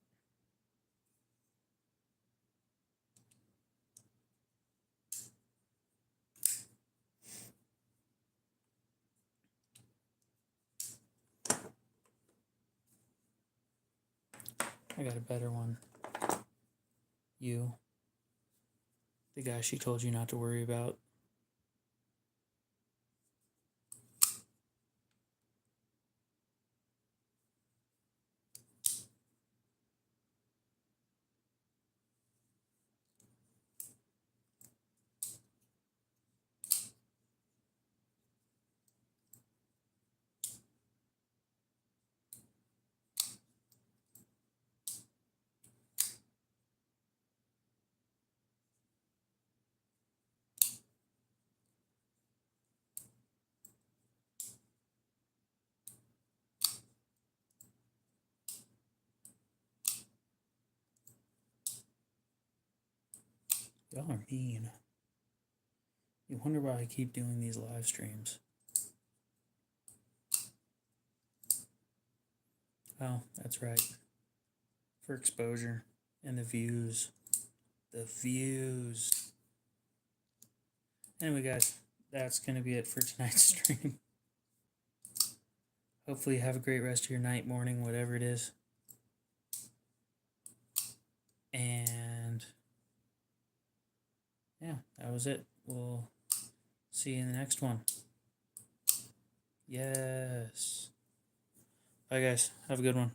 I got a better one. You. The guy she told you not to worry about. Y'all are mean. You wonder why I keep doing these live streams. Well, that's right. For exposure and the views. The views. Anyway, guys, that's going to be it for tonight's stream. Hopefully you have a great rest of your night, morning, whatever it is. And yeah, that was it. We'll see you in the next one. Yes. Bye, guys. Have a good one.